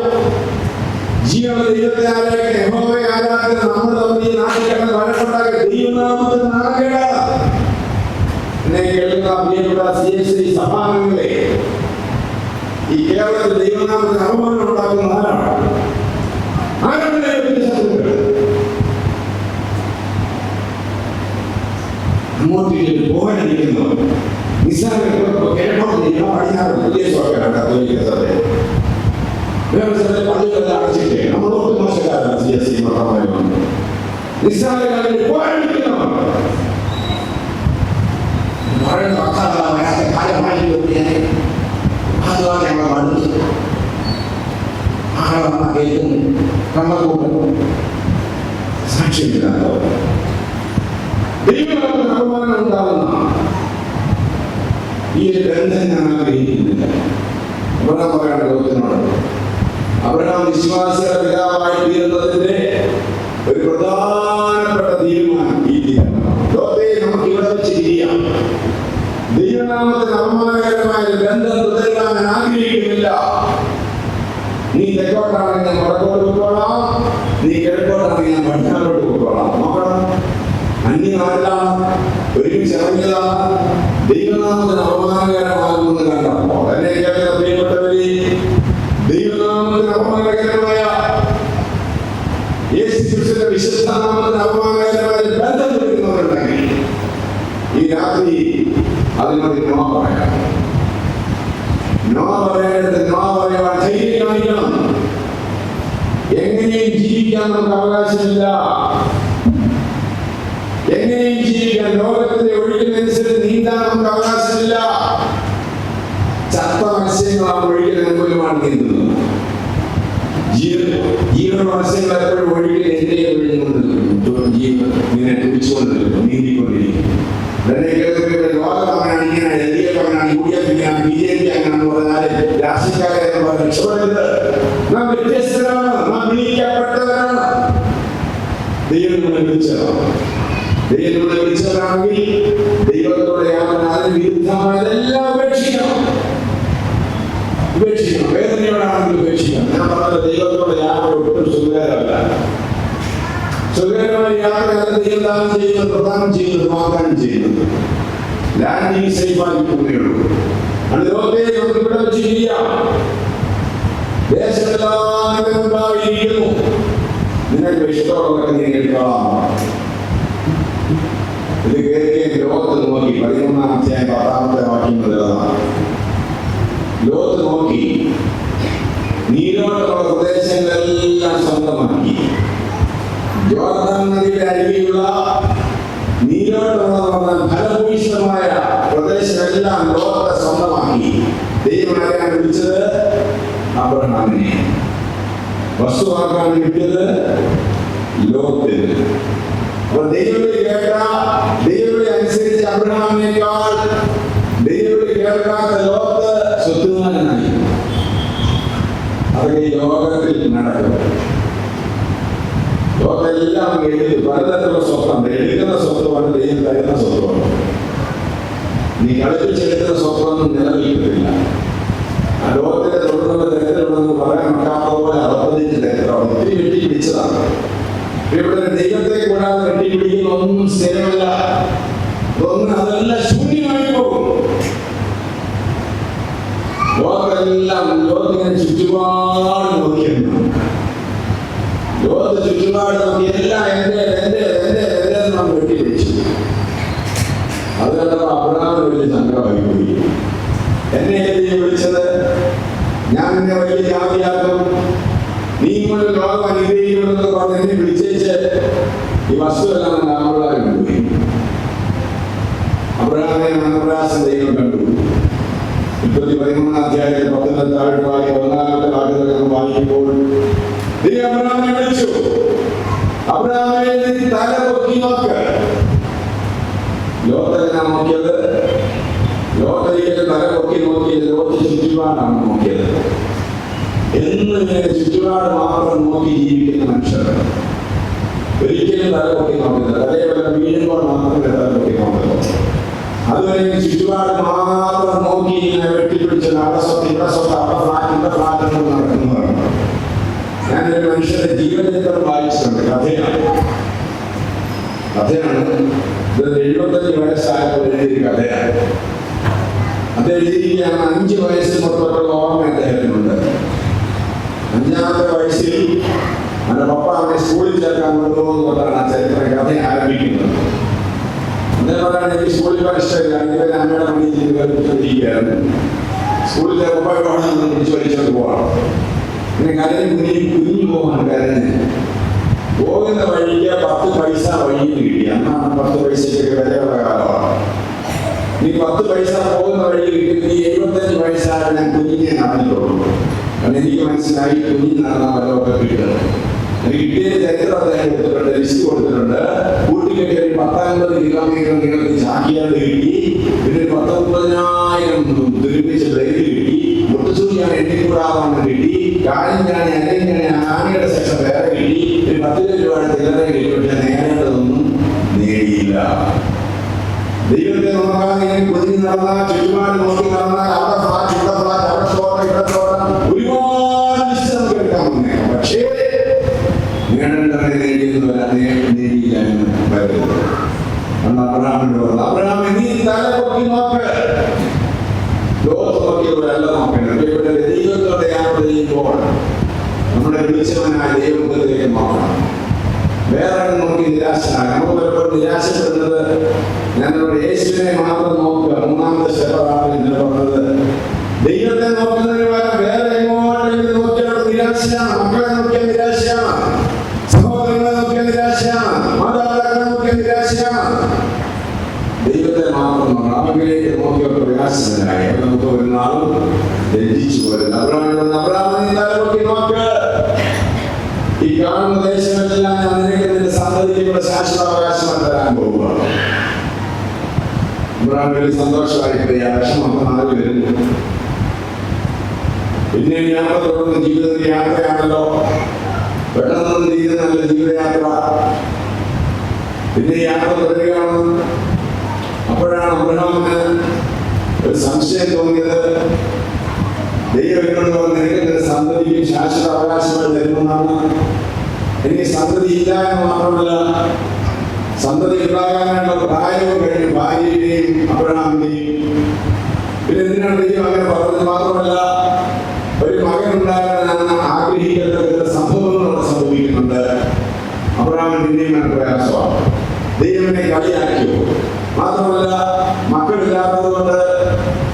ജീവനുള്ള ദൈവത്തെ ആരാധിക്കുന്ന, യഹോവയെ ആരാധിക്കുന്ന നമ്മൾ തമ്മിൽ ഈ നാട്ടിൽ കിടന്ന് വഴക്കുണ്ടാക്കിയ ദൈവനാമത്തിന് നാണക്കേടാണ്. എന്നെ കേൾക്കുന്ന പ്രിയപ്പെട്ട CSI സഭാംഗങ്ങളെ, ഈ കേരളത്തിൽ ദൈവനാമത്തിന് അപമാനം ഉണ്ടാക്കുന്ന ആരാണ്? ആരാണ് ദൈവത്തിന്റെ ശത്രുക്കൾ? അങ്ങോട്ട് പോകാനിരിക്കുന്നവർ, പള്ളികളെല്ലാം അടച്ചിട്ട് നമ്മളോട്ട് മോശക്കാരാണ്. CSI മതമായി വന്നു നിസ്സാരകാലിൽ പോകാനിരിക്കുന്നവർ സാക്ഷ്യമില്ലാത്തവർ ദൈവത്തിന് അപമാനം ഉണ്ടാകുന്ന ഈ ഒരു ബന്ധം ഞാൻ ആഗ്രഹിക്കുന്നില്ല. അബ്രഹാം പറയാണ് ലോകത്തിനോട്, അബ്രഹാം വിശ്വാസികളുടെ പിതാവായി തീരുന്നതിന്റെ ഒരു പ്രധാനപ്പെട്ട തീരുമാനം ഈ തീരുമാനം. ലോകത്തെ നമുക്ക് ഇവിടെ വെച്ച് ചെയ്യാം. ദൈവനാമത്തിന് അപമാനകരമായ ബന്ധം തുടരാൻ ഞാൻ ആഗ്രഹിക്കുന്നില്ല. നീ തെക്കോട്ടാണെങ്കിൽ ഞാൻ വടക്കോട്ട് പോയിക്കോളാം, നീ കിഴക്കോട്ടാണെങ്കിൽ ഞാൻ പടിഞ്ഞാറോട്ട് പോയിക്കോളാം. നോക്കണം, അന്യനാട്ടിലാണ്, ഒരുമിച്ച് ഇറങ്ങിയതാണ്. ദൈവനാമത്തിന് അപമാനകരമാകുമെന്ന് കണ്ടപ്പോൾ എന്നെ കേൾക്കുന്ന പ്രിയപ്പെട്ടവരെ, ദൈവനാമത്തിന് അപമാനകരമായ യേശുക്രിസ്തുവിന്റെ വിശുദ്ധ നാമത്തിന് അപമാനകരമായ ബന്ധം കൊടുക്കുന്നവരുണ്ടെങ്കിൽ ഈ രാത്രി അതിനോട് നോ പറയാം. നോ പറയേണ്ടത് നോ പറയുവാൻ ധൈര്യം കാണിക്കണം. എങ്ങനെയും ജീവിക്കാൻ നമുക്ക് അവകാശമില്ല. എങ്ങനെയും ജീവിക്കാൻ, ലോകത്തിന്റെ ഒഴുക്കിനനുസരിച്ച് നീന്താൻ നമുക്ക് അവകാശമില്ല. ചത്ത മത്സ്യങ്ങളാണ് ഒഴുക്കിന് അനുകൂലമാണ് നീന്തുന്നത്. ജീവൻ മത്സ്യങ്ങൾ എപ്പോഴും ഒഴുകിൽ എതിരെ ഇങ്ങനെ കുടിച്ചുകൊണ്ടിരിക്കും, നീന്തിക്കൊണ്ടിരിക്കും. ലോകം അങ്ങനെയാണ്, ഇങ്ങനെയാണ്, എതിരെ അങ്ങനെയാണ്, UDF ഇങ്ങനെയാണ്, BJP അങ്ങനെയാണെന്ന് പറഞ്ഞാൽ രാഷ്ട്രീയക്കാരെ രക്ഷപ്പെടരുത്. നാം വ്യത്യസ്തരാണ്, നാം വിളിക്കപ്പെട്ടവരാണ്. ദൈവം നമ്മളെ വിളിച്ചതാണ്. ദൈവത്തോടെ വിളിച്ചവരാണെങ്കിൽ ദൈവത്തോടെ അതിന് വിരുദ്ധമായതെല്ലാം ഉപേക്ഷിക്കണം. വേദനയോടാണെങ്കിൽ ഉപേക്ഷിക്കാം. ഞാൻ പറഞ്ഞ ദൈവത്തോടെ യാത്ര ഒട്ടും സുഖകരമല്ല. സുഖകരമായ യാത്രയാണ് ദൈവദാനം ചെയ്യുന്നത്, പ്രദാനം ചെയ്യുന്നത്, വാഗ്ദാനം ചെയ്യുന്നത്. ലാൻഡിങ് സേഫാക്കി പോകുകയുള്ളൂ. അത് ലോകത്തെ നമുക്ക് ഇവിടെ വെച്ച് ചെയ്യാം. ദേശമെല്ലാം ഉണ്ടായിരിക്കുന്നു. നിനക്ക് ഇഷ്ടമുള്ളതൊക്കെ നീ എടുത്തോളാം. ഇത് കേൾക്കുകയും ലോകത്ത് നോക്കി 13-ാം അധ്യായം 10-ാമത്തെ വാക്യം മുതലാണ്. ലോകത്ത് നോക്കി നീരോട്ടുള്ള പ്രദേശങ്ങളെല്ലാം സ്വന്തമാക്കി. ജോർദാൻ നദിയുടെ അരികെയുള്ള നീരോട്ടുള്ള ഫലഭൂയിഷ്ഠമായ പ്രദേശമെല്ലാം ലോകത്തെ സ്വന്തമാക്കി. ദൈവം ആരെയാണ് വിളിച്ചത്? അബ്രഹാമിനെ. വസ്തുവാക്കാണ് കിട്ടിയത് ലോകത്തിന്. അപ്പോൾ ദൈവത്തെ കേട്ട, ദൈവത്തെ അനുസരിച്ച് അബ്രഹാമിനേക്കാൾ ദൈവത്തെ കേൾക്കാത്ത ലോകത്ത് സ്വത്തുകാരനായി. അതൊക്കെ ഈ ലോകത്തിൽ നടക്കും. ലോകത്തെല്ലാം എഴുതി പലതരത്തിലുള്ള സ്വത്താണ്. എടുക്കുന്ന സ്വത്വമാണ്, ദൈവം തരുന്ന സ്വത്വമാണ്. നീ കളിപ്പിച്ചെടുക്കുന്ന സ്വത്വമൊന്നും നിലനിൽക്കുന്നില്ല. ആ ലോകത്തിന്റെ തുടർന്നുള്ള തരത്തിലുള്ളതെന്ന് പറയാൻ നോക്കാത്ത പോലെ 65 തരത്തിലാണ്. ഒത്തിരി വെട്ടിപ്പിടിച്ചതാണ്. ഇവിടെ ദൈവത്തെ കൂടാതെ വെട്ടിപ്പിടിക്കുന്ന ഒന്നും സ്ഥിരമല്ല. അതെല്ലാം ശൂന്യമായി പോകും. ലോകത്തെല്ലാം ലോകത്തിങ്ങനെ ചുറ്റുപാട് നോക്കിയിരുന്നു. ലോകത്ത് ചുറ്റുപാട് നോക്കി എല്ലാം എന്റെ നമ്മൾ വെട്ടിപ്പിടിച്ചു. അത് കണ്ടപ്പോൾ അബ്രഹാമിന് വലിയ സങ്കടമായി പോയി. എന്നെ വിളിച്ചത്, ഞാൻ നിന്നെ വലിയ ജാതിയാക്കും, നീ മുഴുവൻ ലോകം അനുഗ്രഹിക്കുമെന്ന് പറഞ്ഞ് എന്നെ വിളിച്ചേച്ച് ഈ വസ്തുവെല്ലാം അബ്രഹാം പോയി. അബ്രഹാമിനെ മനപ്രയാസം ദൈവം കണ്ടു. 13-ാം അധ്യായത്തിൽ 10 താഴെ വാക്യം 1-ാമത്തെ വാക്യത്തിൽ വായിക്കുമ്പോൾ ദൈവം അബ്രഹാമിനെ വിളിച്ചു. അബ്രഹാമിനെ നീ തല പൊക്കി നോക്ക്. ലോകത്തെല്ലാം നോക്കിയത്, ലോകത്തിലേക്ക് തല പൊക്കി നോക്കിയത് ലോകത്തെ ചുറ്റുപാടാണ് നോക്കിയത്. എന്നും ഇങ്ങനെ ചുറ്റുപാട് മാത്രം നോക്കി ജീവിക്കുന്ന മനുഷ്യർ ഒരിക്കലും തല പൊക്കി നോക്കുന്നത്. അതേപോലെ വീഴുമ്പോൾ മാത്രമേ തല പൊക്കി നോക്കുന്നത്. അതുവരെ ചുറ്റുപാട് മാത്രം നോക്കി ഇങ്ങനെ വെട്ടിപ്പിടിച്ച് അവിടെ സ്വത്ത്, ഇവിടെ സ്വത്ത്, അവിടെ ഫ്ലാറ്റ്, ഇവിടെ ഫ്ലാറ്റ് എന്ന് നടക്കുന്നതാണ്. ഞാനൊരു മനുഷ്യന്റെ ജീവചരിത്രം വായിച്ചിട്ടുണ്ട്. കഥയാണ്. ഇത് 75 വയസ്സായപ്പോൾ എഴുതിയൊരു കഥയാണ്. അദ്ദേഹം എഴുതിയിരിക്കുകയാണ്. 5 വയസ്സിൽ തൊട്ടുള്ള ഓർമ്മ അദ്ദേഹത്തിനുണ്ട്. 5-ാമത്തെ വയസ്സിൽ അവന്റെ പപ്പ അവനെ സ്കൂളിൽ ചേർക്കാൻ കൊണ്ടുപോകുന്ന കൊണ്ടാണ് ആ കഥ ആരംഭിക്കുന്നത്. അദ്ദേഹം പറയാൻ, എനിക്ക് സ്കൂളിൽ പരിഷ്ഠയില്ല, ഇവരെ അമ്മയുടെ മണിയിൽ ചെയ്തിരിക്കുകയാണ്. സ്കൂളിൽ പപ്പയോടെ പിടിച്ചു വലിച്ചോണ്ട് പോകണം. പിന്നെ കുഞ്ഞു പോകാൻ കരഞ്ഞ് പോകുന്ന വഴിക്ക് 10 പൈസ വഴിയിൽ കിട്ടി. അന്നാണ് 10 പൈസയ്ക്ക് വിലയുള്ള കാലമാണ്. നീ 10 പൈസ പോകുന്ന വഴിയിൽ കിട്ടി. നീ 75 വയസ്സാണ് ഞാൻ കുഞ്ഞിനെ നടന്നിട്ടുള്ളൂ. കാരണം എനിക്ക് മനസ്സിലായി കുഞ്ഞിന് നടന്നാൽ വല്ലതൊക്കെ കിട്ടുന്നത്. എനിക്ക് കിട്ടിയ ചരിത്രം അദ്ദേഹം കൊടുത്തിട്ടുണ്ട്, ലിസ്റ്റ് കൊടുത്തിട്ടുണ്ട്. കൂട്ടിക്കൊക്കെ 10-50 കിലോമീറ്റർ നിങ്ങൾക്ക് ചാക്കിയാൽ കിട്ടി. പിന്നെ 10-30,000 ദുരിപ്പിച്ച് ബ്രേക്ക് കിട്ടി. മുട്ടുസൂചിയാണ് എണ്ണിക്കൂടാതെ കിട്ടി. കാലിഞ്ചാണി അരയിഞ്ചാണി ആനയുടെ സെക്ഷൻ വേറെ കിട്ടി. 10 രൂപയുടെ ചില്ലറ കിട്ടി. പക്ഷെ നേടേണ്ടതൊന്നും നേടിയില്ല. ദൈവത്തെ നോക്കാതെ കുഞ്ഞു നടന്നാൽ, ചുറ്റുപാട് നോക്കി നടന്നാൽ, അവിടെ ഫ്ലാറ്റ്, ഇവിടെ ഫ്ലാറ്റ്, അവിടെ ഷോട്ട്, ഇവിടെ ഷോട്ട്, ഒരുപാട് ലിസ്റ്റ് നമുക്ക് എടുക്കാൻ വന്നേക്കാം. പക്ഷേ നേടേണ്ടവരെ നേടിയില്ല എന്ന് വരുന്നത്. അന്ന് അബ്രഹാമിനോട് പറഞ്ഞു, അബ്രഹാമേ നീ തല പൊക്കി നോക്ക്. ലോകത്ത് നോക്കിയവരല്ല നോക്കേണ്ടത്. ഇവിടെ ദൈവത്തോടെ യാത്ര ചെയ്യുമ്പോൾ നമ്മുടെ വിളിച്ചവനായ ദൈവത്തിലേക്ക് നോക്കണം. വേറെ നോക്കി നിരാശനാണ്. നമുക്ക് പലപ്പോഴും നിരാശപ്പെടുന്നത് ഞങ്ങളുടെ യേശുവിനെ മാത്രം നോക്കുക. 3-ാമത്തെ സ്റ്റെപ്പാണ് ഇന്നലെ പറഞ്ഞത്. ദൈവത്തെ നോക്കുന്നതിന് പകരം വേറെ എങ്ങോട്ടെങ്കിലും നോക്കിയാൽ നിരാശയാണ്. മക്കളെ നോക്കിയാൽ നിരാശയാണ്, സഹോദരങ്ങളെ നോക്കിയാൽ നിരാശയാണ്, മാതാപിതാക്കളെ നോക്കിയാൽ നിരാശയാണ്. ദൈവത്തെ മാത്രം നോക്കണം. അവങ്കിലേക്ക് നോക്കിയൊക്കെ വിനാശനായി നമുക്ക് ഒരു നാളും ലജ്ജിച്ചു പോരുന്നു. അബ്രഹാമിനെ തല പൊക്കി നോക്ക്. ഈ കാണുന്ന ദേശമെല്ലാം ഞാൻ നിനക്ക് നിന്റെ സന്തതിയുടെ ശാശ്വതാവകാശം തരാൻ പോവുകയാണ്. അബ്രഹാമിന് സന്തോഷമായിട്ട് ആ വിഷമം നാല് വരുന്നു. പിന്നെ യാത്ര തുടർന്ന് ജീവിതത്തിൽ യാത്രയാണല്ലോ. പെട്ടെന്ന് തീരുന്നല്ല ജീവിതയാത്ര. പിന്നെ യാത്ര തുടരുകയാണ്. അപ്പോഴാണ് അബ്രഹാമിന് ഒരു സംശയം തോന്നിയത്. ദൈവം എന്നോട് പറഞ്ഞ നിന്റെ സന്തതിക്ക് ശാശ്വത അവകാശങ്ങൾ തരുമെന്നാണ്. എനിക്ക് സന്തതി ഇല്ല എന്ന് മാത്രമല്ല, സന്തതി ഉണ്ടാകാനുള്ള പ്രായവും കഴിഞ്ഞു ഭാര്യയുടെയും അബ്രഹാമിന്റെയും. പിന്നെ എന്തിനാണ് ദൈവം അങ്ങനെ പറഞ്ഞത്? മാത്രമല്ല, ഒരു മകൻ ഉണ്ടാകാനാണ് ആഗ്രഹിക്കുന്ന സംഭവങ്ങൾ അവിടെ സംഭവിക്കുന്നുണ്ട്. അബ്രഹാമിന് പിന്നെയും പ്രയാസമാണ്. ദൈവനെ കളിയാക്കിയോ? മാത്രമല്ല, മക്കളില്ലാത്തത് കൊണ്ട്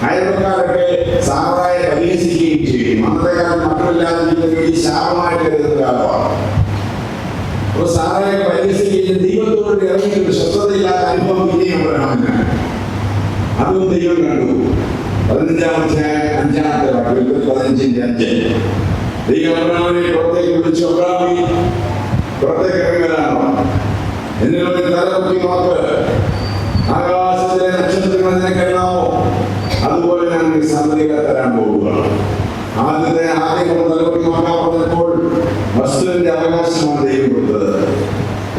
അയൽക്കാരൊക്കെ സാറായെ പരിഹസിക്കുകയും ചെയ്യും. അന്നത്തെ കാലം മക്കളില്ലാതെ ഈ ശാപമായിട്ട് കരുതുന്ന കാലമാണ്. അപ്പൊ സാറായെ പരിഹസിക്കുകയും ദൈവത്തോട് ഇറങ്ങിയിട്ട് സ്വസ്ഥതയില്ലാത്ത അനുഭവം പിന്നെയും അബ്രഹാമിന്. അതും ദൈവം കണ്ടു. 15-ാമത്തെ വാക്യം 15:5 ദൈവം അബ്രഹാമിനെ പുറത്തേക്ക് വിളിച്ചു. അബ്രഹാമി പുറത്തേക്ക് ഇറങ്ങലാണോ? എന്നിട്ട് തലപൊക്കി നോക്ക്, ആകാശത്തിലെ നക്ഷത്രങ്ങൾ നിനക്ക് എണ്ണാമോ? അതുപോലെ ഞാൻ സന്തതികളെ തരാൻ പോവുകയാണ്. ആദ്യം തലപൊക്കി നോക്കാൻ പറഞ്ഞപ്പോൾ വസ്തുവിന്റെ അവകാശമാണ് ദൈവം കൊടുത്തത്.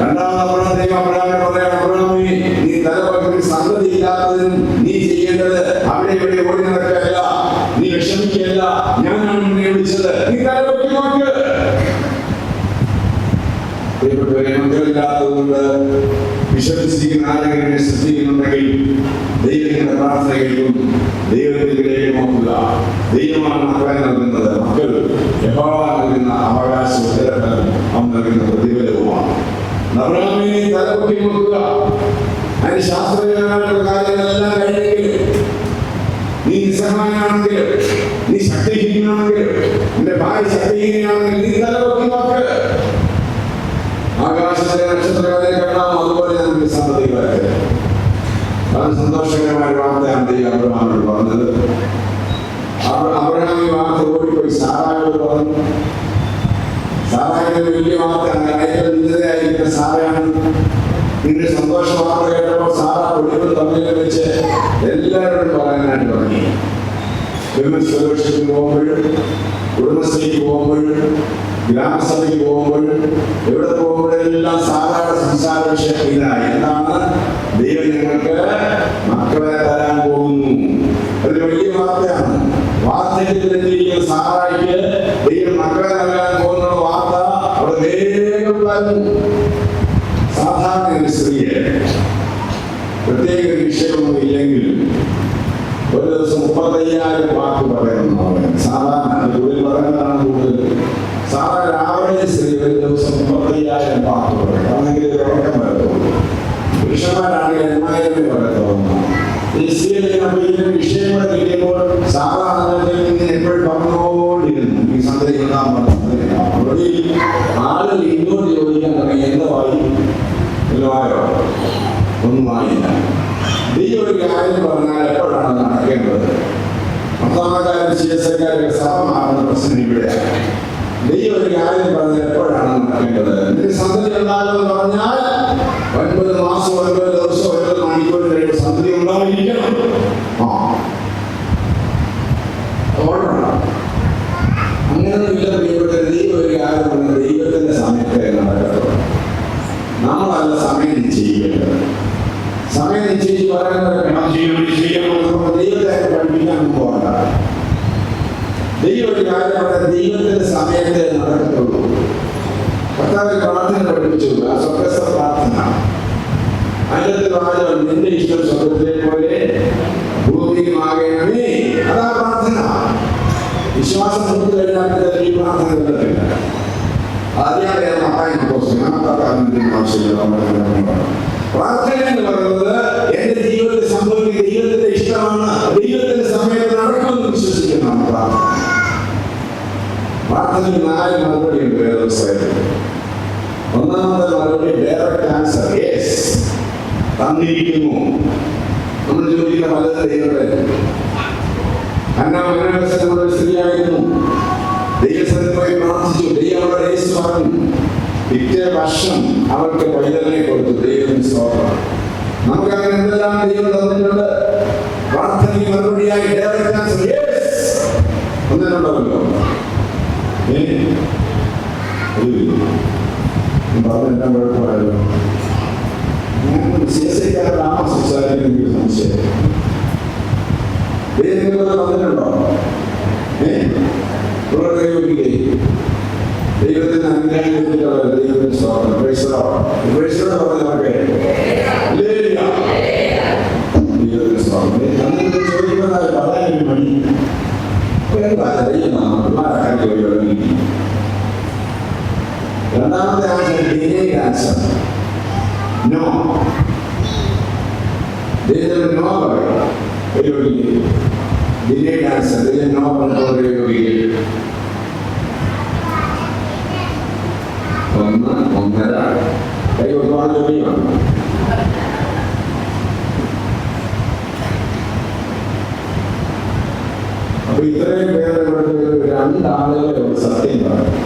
രണ്ടാമത് ദൈവം അബ്രഹാമിനെ പറയാൻ, അബ്രഹാമി നീ തലപൊക്കി സന്തതി ഇല്ലാത്തതിനും നീ ചെയ്യേണ്ടത് അവിടെ ഇവിടെ ഓടി നടക്കുകയല്ല, നീ വിഷമിക്കുകയല്ല, ഞാനാണ് നിന്നെ വിളിച്ചത്, നീ തലപൊക്കി നോക്ക്. മക്കളില്ലാത്തതുകൊണ്ട് വിശ്വസിക്കുന്ന ആരെങ്കിലും ശ്രദ്ധിക്കുന്നുണ്ടെങ്കിൽ ദൈവത്തിന്റെ പ്രാർത്ഥന കേൾക്കും. ദൈവത്തിലേക്ക് നോക്കുക. ദൈവമാണ് മക്കളെ നൽകുന്നത്. മക്കൾ യഹോവ നൽകുന്ന അവകാശ ഉത്തരഫലം അവൻ നൽകുന്ന പ്രതിഫലവുമാണ്. അബ്രഹാമിനെ തലപൊക്കി നോക്കുക. അതിന് ശാസ്ത്രീയമായിട്ടുള്ള കാര്യങ്ങളെല്ലാം കഴിഞ്ഞെങ്കിൽ, നീ നിസ്സഹായനാണെങ്കിൽ, നീ ശക്തിഹീനാണെങ്കിൽ, നിന്റെ ഭാര്യ ശക്തിഹീനാണെങ്കിൽ, നീ തലപൊക്കി നോക്ക്. ആകാശത്തിലെ നക്ഷത്രങ്ങളെ കാണാം, അതുപോലെ നമുക്ക് സന്തതികളെ. അത് സന്തോഷകരമായ വാർത്തയാണ് ദൈവം അബ്രഹാമിനോട് പറഞ്ഞത്. അബ്രഹാം ഈ വാർത്ത ഓടിപ്പോയി സാറായോട് പറഞ്ഞു. സാറായുടെ വലിയ വാർത്തയാണ്. ഏറ്റവും നിന്ദിതയായിരിക്കുന്ന സാറയാണ്. നിന്റെ സന്തോഷ വാർത്ത കേട്ടപ്പോൾ സാറ ഒളിവും തമ്മിൽ വെച്ച് എല്ലാവരോടും പറയാനായിട്ട് തുടങ്ങി. വിമൻസ് ഫെലോഷിപ്പിന് പോകുമ്പോഴും, കുടുംബശ്രീക്ക് പോകുമ്പോഴും, ഗ്രാമസഭയ്ക്ക് പോകുമ്പോഴും, എവിടെ പോകുമ്പോഴെല്ലാം സാധാരണ സംസാര വിഷയം ഇതായി. എന്താണ്? ദൈവം ഞങ്ങൾക്ക് മക്കളെ തരാൻ പോകുന്നു. അതൊരു വലിയ വാർത്തയാണ്. വാർദ്ധക്യത്തിലെത്തിയിരിക്കുന്ന സാറായിക്ക് ദൈവം മക്കളെ നൽകാൻ പോകുന്ന വാർത്ത അവിടെ വേഗം വരുന്നു. സാധാരണ ഒരു സ്ത്രീയെ പ്രത്യേക വിഷയമൊന്നും ഇല്ലെങ്കിലും ഒരു ദിവസം 35,000 വാക്ക് പറയുന്നു. സാധാരണ കൂടുതൽ പറയുന്നതാണ് കൂടുതൽ. സാധാരണ ആവറേജ് സ്ത്രീ ഒരു ദിവസം 35,000 വാക്ക് പറയും. അന്നെങ്കിൽ ഉറക്കം വരത്തുള്ളൂ. പുരുഷന്മാരാണെങ്കിൽ 8,000 പറയത്തുള്ളൂ. ഈ സ്ത്രീയുടെ വിഷയങ്ങൾ കിട്ടിയപ്പോൾ സാധാരണ എപ്പോഴും പറഞ്ഞുകൊണ്ടിരുന്നു. ഈ സന്ധി ആളുകൾ ഇങ്ങോട്ട് ചോദിക്കാൻ തുടങ്ങി, എന്തായി? എല്ലായോ ഒന്നും ആയില്ല. ദൈവം ഒരു കാര്യം പറഞ്ഞാൽ എപ്പോഴാണ് നടക്കേണ്ടത്? ഒന്നാമക്കാരും CSIക്കാരൊക്കെ സഭ മാറുന്ന പ്രശ്നം ഇവിടെയാണ്. ദൈവം ഒരു കാര്യം പറഞ്ഞാൽ എപ്പോഴാണ് നടക്കേണ്ടത്? നിന്റെ സന്തതി ഉണ്ടാകുമെന്ന് പറഞ്ഞാൽ 9 മാസം 9 ദിവസം 9 മണിക്കൂർ കഴിയുമ്പോൾ സന്തതി ഉണ്ടായിരിക്കണം. അങ്ങനെയൊന്നും ഇല്ല പ്രിയപ്പെട്ട. ദൈവം ഒരു കാര്യം പറഞ്ഞാൽ ദൈവത്തിന്റെ സമയത്തെ നടക്കത്തുള്ളൂ. നമ്മളല്ല സമയം നിശ്ചയിക്കേണ്ടത്. സമയം നിശ്ചയിച്ച് പറയുന്നവരൊക്കെ ദൈവത്തെ പഠിപ്പിക്കാൻ പോകണ്ട. ദൈവം ഒരു കാര്യം പറഞ്ഞാൽ ദൈവത്തിന്റെ സമയത്തെ നടക്കത്തുള്ളൂ. കർത്താവ് പ്രാർത്ഥന പഠിപ്പിച്ചു, സ്വർഗസ്ഥ പ്രാർത്ഥന. അതിന്റെ വാചകം, നിന്റെ ഇഷ്ടം സ്വർഗത്തിലെ പോലെ ഭൂമിയുമാകണമേ. അതാ പ്രാർത്ഥന. വിശ്വാസം കൊടുത്തു കഴിഞ്ഞാൽ ഈ പ്രാർത്ഥന കണ്ടിട്ടില്ല. ആദ്യമായിട്ട് പ്രാർത്ഥന എന്ന് പറയുന്നത് എന്റെ ജീവിതത്തിൽ സംഭവിക്കുന്ന ദൈവത്തിന്റെ ഇഷ്ടമാണ്, ദൈവത്തിന്റെ സമയത്ത് നടക്കുമെന്ന് വിശ്വസിക്കുന്നതാണ് പ്രാർത്ഥന. പ്രാർത്ഥനയിൽ 4 മറുപടിയുണ്ട് വേദപുസ്തകത്തിൽ. ഒന്നാമത്തെ മറുപടി ഡയറക്റ്റ് ആൻസർ, യെസ്, തന്നിരിക്കുന്നു. നമ്മൾ ചോദിക്കുന്ന പലതും ദൈവത്തെ. അന്ന സ്ത്രീയായിരുന്നു. ദൈവസ്ഥലത്ത് പോയി പ്രാർത്ഥിച്ചു. ദൈവം അവരുടെ യേശു പറഞ്ഞു. പിറ്റേ വർഷം അവർക്ക് പൈതലിനെ കൊടുത്തു. ദൈവത്തിന് സ്തോത്രം. നമുക്ക് അങ്ങനെ എന്തെല്ലാം ദൈവം തന്നിട്ടുണ്ട്. പ്രാർത്ഥനയ്ക്ക് മറുപടിയായി ഡയറക്റ്റ് ആൻസർ, യെസ് ഒന്നിനുണ്ടല്ലോ. പറഞ്ഞെല്ലാം കുഴപ്പമായല്ലോ. ഞാൻ CSIക്കാരുടെ സംസാരിക്കുന്ന സംശയം. ദൈവം തന്നിട്ടുണ്ടോ? ഉപയോഗിക്കേ? ദൈവത്തിന് അനുഗ്രഹം കിട്ടിയിട്ടുള്ള ദൈവത്തിന് സ്തോത്രം. പറഞ്ഞവർക്ക് ദൈവത്തിന് സ്തോത്രം. എന്നിട്ട് ചോദിക്കുമ്പോൾ പറയാനൊരു മടി രണ്ടാമത്തെ ആൻസർ ഡിലേഡ് ആൻസർ. നോ. ദൈവത്തിന് നോ പറയും. Delayed answer. ദൈവം നോ പറഞ്ഞിട്ടുള്ള ഒന്നര കൈ ഒരുപാട് ജോലിയാണ്. അപ്പൊ ഇത്രയും പേരെ രണ്ടാളുകളെ സത്യം പറയും.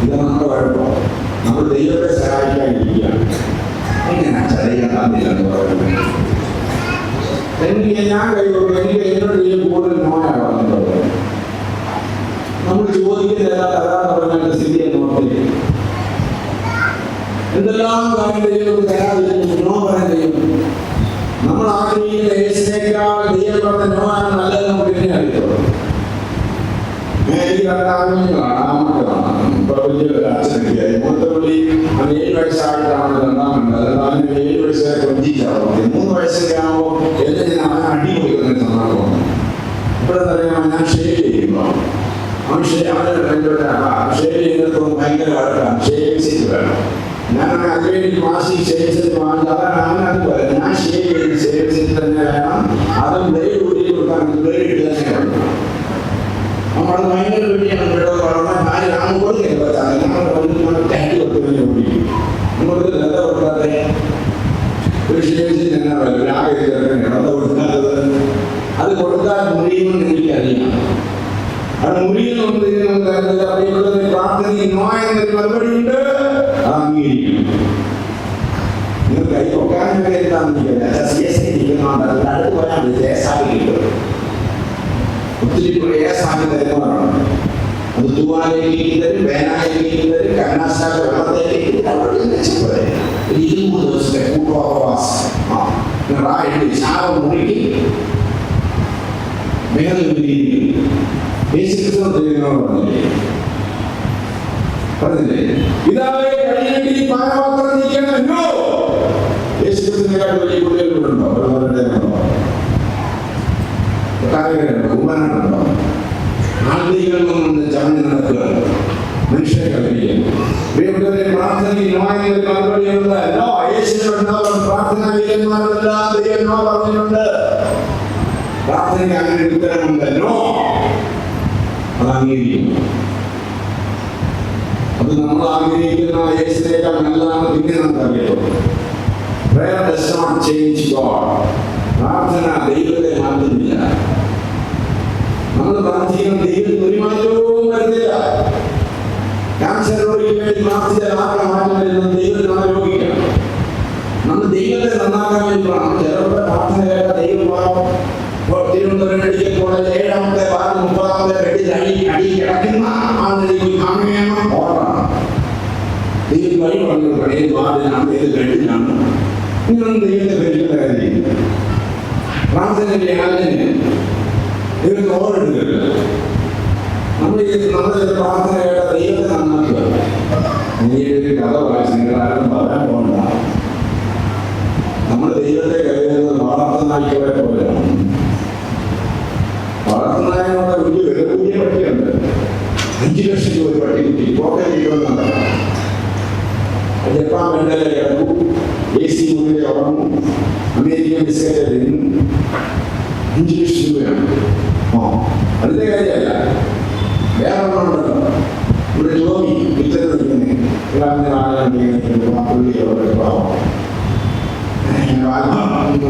ഇത് നമ്മുടെ കുഴപ്പം. നമ്മൾ ദൈവത്തെ സഹായിക്കാനിരിക്കുകയാണ്. എങ്ങനെ ചതയാന്നില്ലെന്ന് പറയുന്നത്? ഞാൻ കഴിയുള്ളൂ. എനിക്ക് എന്നോട് കൂടുതൽ നോയാണ് വന്നിട്ടുള്ളത്. നമ്മൾ ചോദിക്കുന്ന തരാന്ന് പറഞ്ഞാൽ സ്ഥിതി നോക്കി എന്തെല്ലാം കാര്യം തരാതിരിക്കും. നോ പറയാൻ കഴിയും. നമ്മൾ ആഗ്രഹിക്കുന്ന യേശുവിനേക്കാൾ ദൈവം പറഞ്ഞ നോ ആണ് നല്ലത്. നമുക്ക് എന്നെ അറിയുള്ളൂ. എനിക്ക് രണ്ടാമതാണ്. ഇപ്പൊ വലിയ അച്ഛനൊക്കെ മൂത്തപള്ളി 7 വയസ്സായിട്ടാണ് രണ്ടാമത്. അതിന് 7 വയസ്സ് കൊഞ്ചിച്ചാവും. 3 വയസ്സൊക്കെ ആകുമ്പോൾ എല്ലാം ഞാൻ അവനെ അടി കൊടുക്കുന്ന സന്ദർഭമാണ്. ഇപ്പോഴെന്ന് പറയുമ്പോൾ ഞാൻ ഷേവ് ചെയ്യുമ്പോ അവൻ ഷേവ് ചെയ്യുന്നത് ഭയങ്കര വഴക്കാണ്. ഷേവിങ് വേണം. ഞാൻ അതിനുവേണ്ടി മാസിക് ഷേവിങ് വാങ്ങിച്ചു. അവനത് പറയാം. ഞാൻ ഷേവ് ചെയ്ത് ഷേവിങ് തന്നെ വേണം. അത് ബ്ലേഡ് ഊരി കൊടുക്കാൻ ബ്ലേഡ് ഇട്ട് തന്നെ വേണം. നമ്മൾ ഭയങ്കര വീട്ടിയാണ് പറഞ്ഞാൽ ഞാൻ കൊടുക്കില്ല. ടാറ്റി കൊടുക്കുന്നതിന് വേണ്ടി നിങ്ങൾക്ക് ലത കൊടുക്കാതെ ഒരു ഷേവിങ് തന്നെ വരും. ലത കൊടുക്കാത്തത് അത് കൊടുക്കാൻ മുറിയുമെന്ന് എനിക്കറിയാം. അത് മുറിയുന്നുണ്ട്. പ്രാർത്ഥനയിൽ നോ എന്നൊരു മറുപടി ഉണ്ട്. അത് അംഗീകരിക്കും. നിങ്ങൾ കൈ പൊക്കാനൊക്കെ എന്താണെന്നിരിക്കുന്നത് അടുത്ത് പോയാൽ ദേശാഭിക്കും. ഒത്തിരി പ്രയാസാക്കി തരുന്നതാണ്. അത് തൂവാലേക്ക് തരും, വേനാലേക്ക് തരും, കന്നാശാല വെള്ളത്തേക്ക് 20 ദിവസത്തെ കൂട്ടോപവാസം. ശാപം മുറുക്കി പറഞ്ഞില്ലേ? ഇതാവേ കഴിയേണ്ടി പാനപാത്രം നീക്കണമല്ലോ. യേശുക്രിസ്തുവിനെക്കാൾ വലിയ കുട്ടികളുണ്ടോ? ഉമ്മനുണ്ടോ? ആത്മീയങ്ങളിൽ നിന്ന് ചമഞ്ഞ് നടക്കുക, മനുഷ്യരെ കളിക്കുക. പ്രാർത്ഥനയിൽ മറുപടിയുണ്ട്. പ്രാർത്ഥനാ ദൈവം പറഞ്ഞിട്ടുണ്ട്. പ്രാർത്ഥനയ്ക്ക് അങ്ങനെ ഉത്തരമുണ്ട്. നോ. അത് അംഗീകരിക്കും. അത് നമ്മൾ ആഗ്രഹിക്കുന്ന യേശുവിനേക്കാൾ നല്ലതാണ്. പിന്നെ നമുക്കറിയാം. Prayer does not change God. പ്രാർത്ഥന ദൈവത്തെ മാറ്റുന്നില്ല. നമ്മൾ പ്രാർത്ഥിക്കുന്ന ദൈവത്തിന് ഒരു മാറ്റവും വരുന്നില്ല. ക്യാൻസർ രോഗിക്ക് വേണ്ടി പ്രാർത്ഥിച്ചാൽ മാത്രം മാറ്റം വരുന്നത് ദൈവത്തിന് ആരോഗ്യിക്കണം. നമ്മൾ ദൈവത്തെ നന്നാക്കാൻ വേണ്ടി ചിലരുടെ പ്രാർത്ഥന കേട്ട ദൈവം തിരുവനന്തപുരം മെഡിക്കൽ കോളേജ് 7ാമത്തെ വാർഡ് 30ാമത്തെ ബെഡിൽ അടി കിടക്കുന്ന ആളുകൾ ഓർഡറാണ്. ദൈവം വഴി പറഞ്ഞു ഏത് വാർഡിനാണ്, ഏത് ബെഡിനാണ്. നിങ്ങളൊന്നും ദൈവത്തെ ഭരിക്കുന്ന കാര്യം പ്രാർത്ഥനയുടെ ആളിന് ദൈവത്തെ ഓർഡെടുക്കില്ല. നമ്മൾ പ്രാർത്ഥന കേട്ട ദൈവത്തെ നന്നാക്കുക. ഒരു കഥ വായിച്ച് നിങ്ങളാരും പറയാൻ പോകണ്ട. നമ്മൾ ദൈവത്തെ കരുതുന്നത് വളർത്തുനായ്ക്കളെ പോലെയാണ്. വളർത്തുനായകളുടെ വലിയ പട്ടിയുണ്ട്. 5 ലക്ഷം രൂപ ഒരു പട്ടി കിട്ടി. കോട്ടയം കിട്ടുമെന്നാണ്. ജപ്പാൻ വെണ്ടല കിടക്കും, AC മുറിയിൽ ഉറങ്ങും, അമേരിക്കൻ ബിസ്ക്കറ്റ് തിന്നും. 5 ലക്ഷം രൂപയാണ്. അതിന്റെ കാര്യമല്ല, വേറെ ഒന്നുണ്ടല്ലോ. ഇവിടെ ജോലി ഇത്തരം നിൽക്കുന്നത്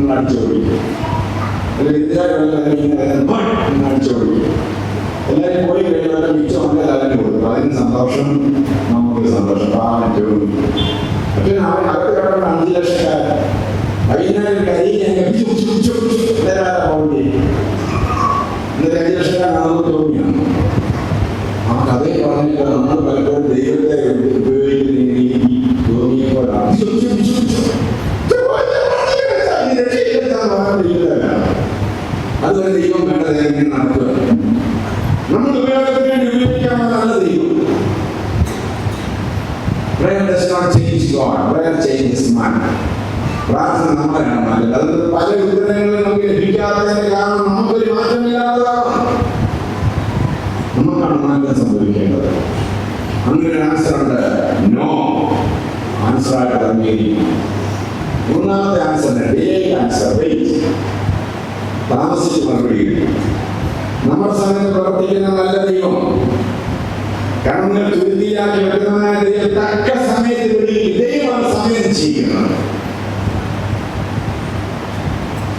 അടിച്ചു ഓടിക്കും. അടിച്ചു ഓടിക്കും. എല്ലാവരും പോയി കഴിയുമ്പോൾ മിച്ചം ഉണ്ട്. എല്ലാവരും കൊടുക്കും. അതിന് സന്തോഷം, നമുക്ക് സന്തോഷം. പക്ഷേ അകത്ത് കിടക്കുന്ന 5 ലക്ഷക്കാരൻ വൈകുന്നേരം കൈ തരാതെ പോകേണ്ടി. എന്നിട്ട് 5 ലക്ഷക്കാരാണെന്ന് തോന്നിയാണ്. ആ കഥയിൽ പറഞ്ഞിട്ട് നമ്മൾ പലപ്പോഴും ദൈവത്തെ ഉപയോഗിക്കുന്ന രീതി തോന്നിയപ്പോഴാണ്. അതുപോലെ ചേഞ്ചസ് മാറ്റം. പ്രാർത്ഥന നമ്മളെയാണ് മാറ്റേണ്ടത്. അത് പല ഉത്തരങ്ങളും നമുക്ക് ലഭിക്കാത്തതിന്റെ കാരണം നമുക്കൊരു മാറ്റമില്ലാത്തതാണ്. നമുക്കാണ് മാറ്റം സംഭവിക്കേണ്ടത്. അങ്ങനെ ഒരു ആൻസർ ഉണ്ട്. നോ ആൻസറായിട്ട് അംഗീകരിക്കും. മൂന്നാമത്തെ ആൻസർ താമസിച്ച് മറുപടി കിട്ടും. നമ്മുടെ സമയത്ത് പ്രവർത്തിക്കുന്ന നല്ല ദൈവം, കണ്ണുകൾ തുരുത്തിയാക്കി വെക്കുന്നതായ ദൈവം തക്ക സമയത്ത് ദൈവമാണ് സമയം ചെയ്യുന്നത്.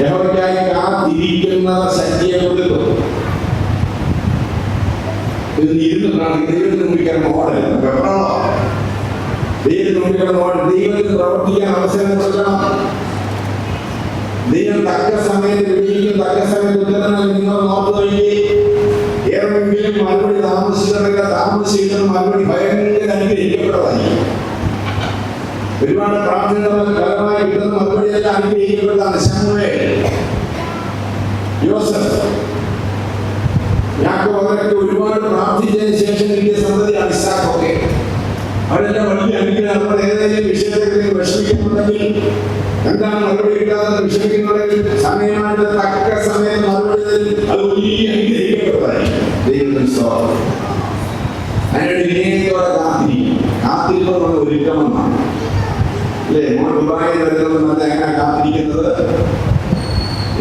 യഹോവയ്ക്കായി കാത്തിരിക്കുന്ന ശക്തിയെ കൊടുക്കും. ഇരുന്നാണ് ദൈവത്തിന് മുമ്പിൽ ഓടൽ ദൈവത്തിന് മുമ്പിൽ ഓടൽ. ദൈവത്തിന് പ്രവർത്തിക്കാൻ അവസരം കൊടുക്കണം. ദൈവം തക്ക സമയത്ത് വിളിക്കും, തക്ക സമയത്ത് ഉത്തരങ്ങൾ നിങ്ങൾ നോക്കുകയെ. ഏതെങ്കിലും മറുപടി താമസിക്കുന്ന മറുപടി ഭയങ്കര അനുഗ്രഹിക്കപ്പെട്ടതായി. ഒരുപാട് പ്രാർത്ഥനകൾ ഫലമായി കിട്ടുന്ന മറുപടിയെല്ലാം അനുഗ്രഹിക്കപ്പെട്ടതാണ്. ശമൂവേൽ, യോസഫ്, യാക്കോബ് അവരൊക്കെ ഒരുപാട് പ്രാർത്ഥിച്ചതിന് ശേഷം കിട്ടിയ സന്തതിയാണ് ഇസ്ഹാഖൊക്കെ. അവരെല്ലാം വലിയ അനുഗ്രഹം. നമ്മൾ ഏതെങ്കിലും വിഷയത്തിൽ വിഷമിക്കുന്നുണ്ടെങ്കിൽ, എന്താണ് മറുപടി കിട്ടാതെ വിഷമിക്കുന്നുണ്ടെങ്കിൽ സമയമായിട്ട് തക്ക സമയം മറുപടി അത് വലിയ അനുഗ്രഹിക്കപ്പെട്ടതായി. ദൈവത്തിന് സ്തോത്രം. അതിനോട് വിനയത്തോടെ കാത്തിരിക്കുന്നത് ഒരുക്കമെന്നാണ് അല്ലേ? നമ്മൾ ദുബായി വരുന്നത് എങ്ങനെ കാത്തിരിക്കുന്നത്?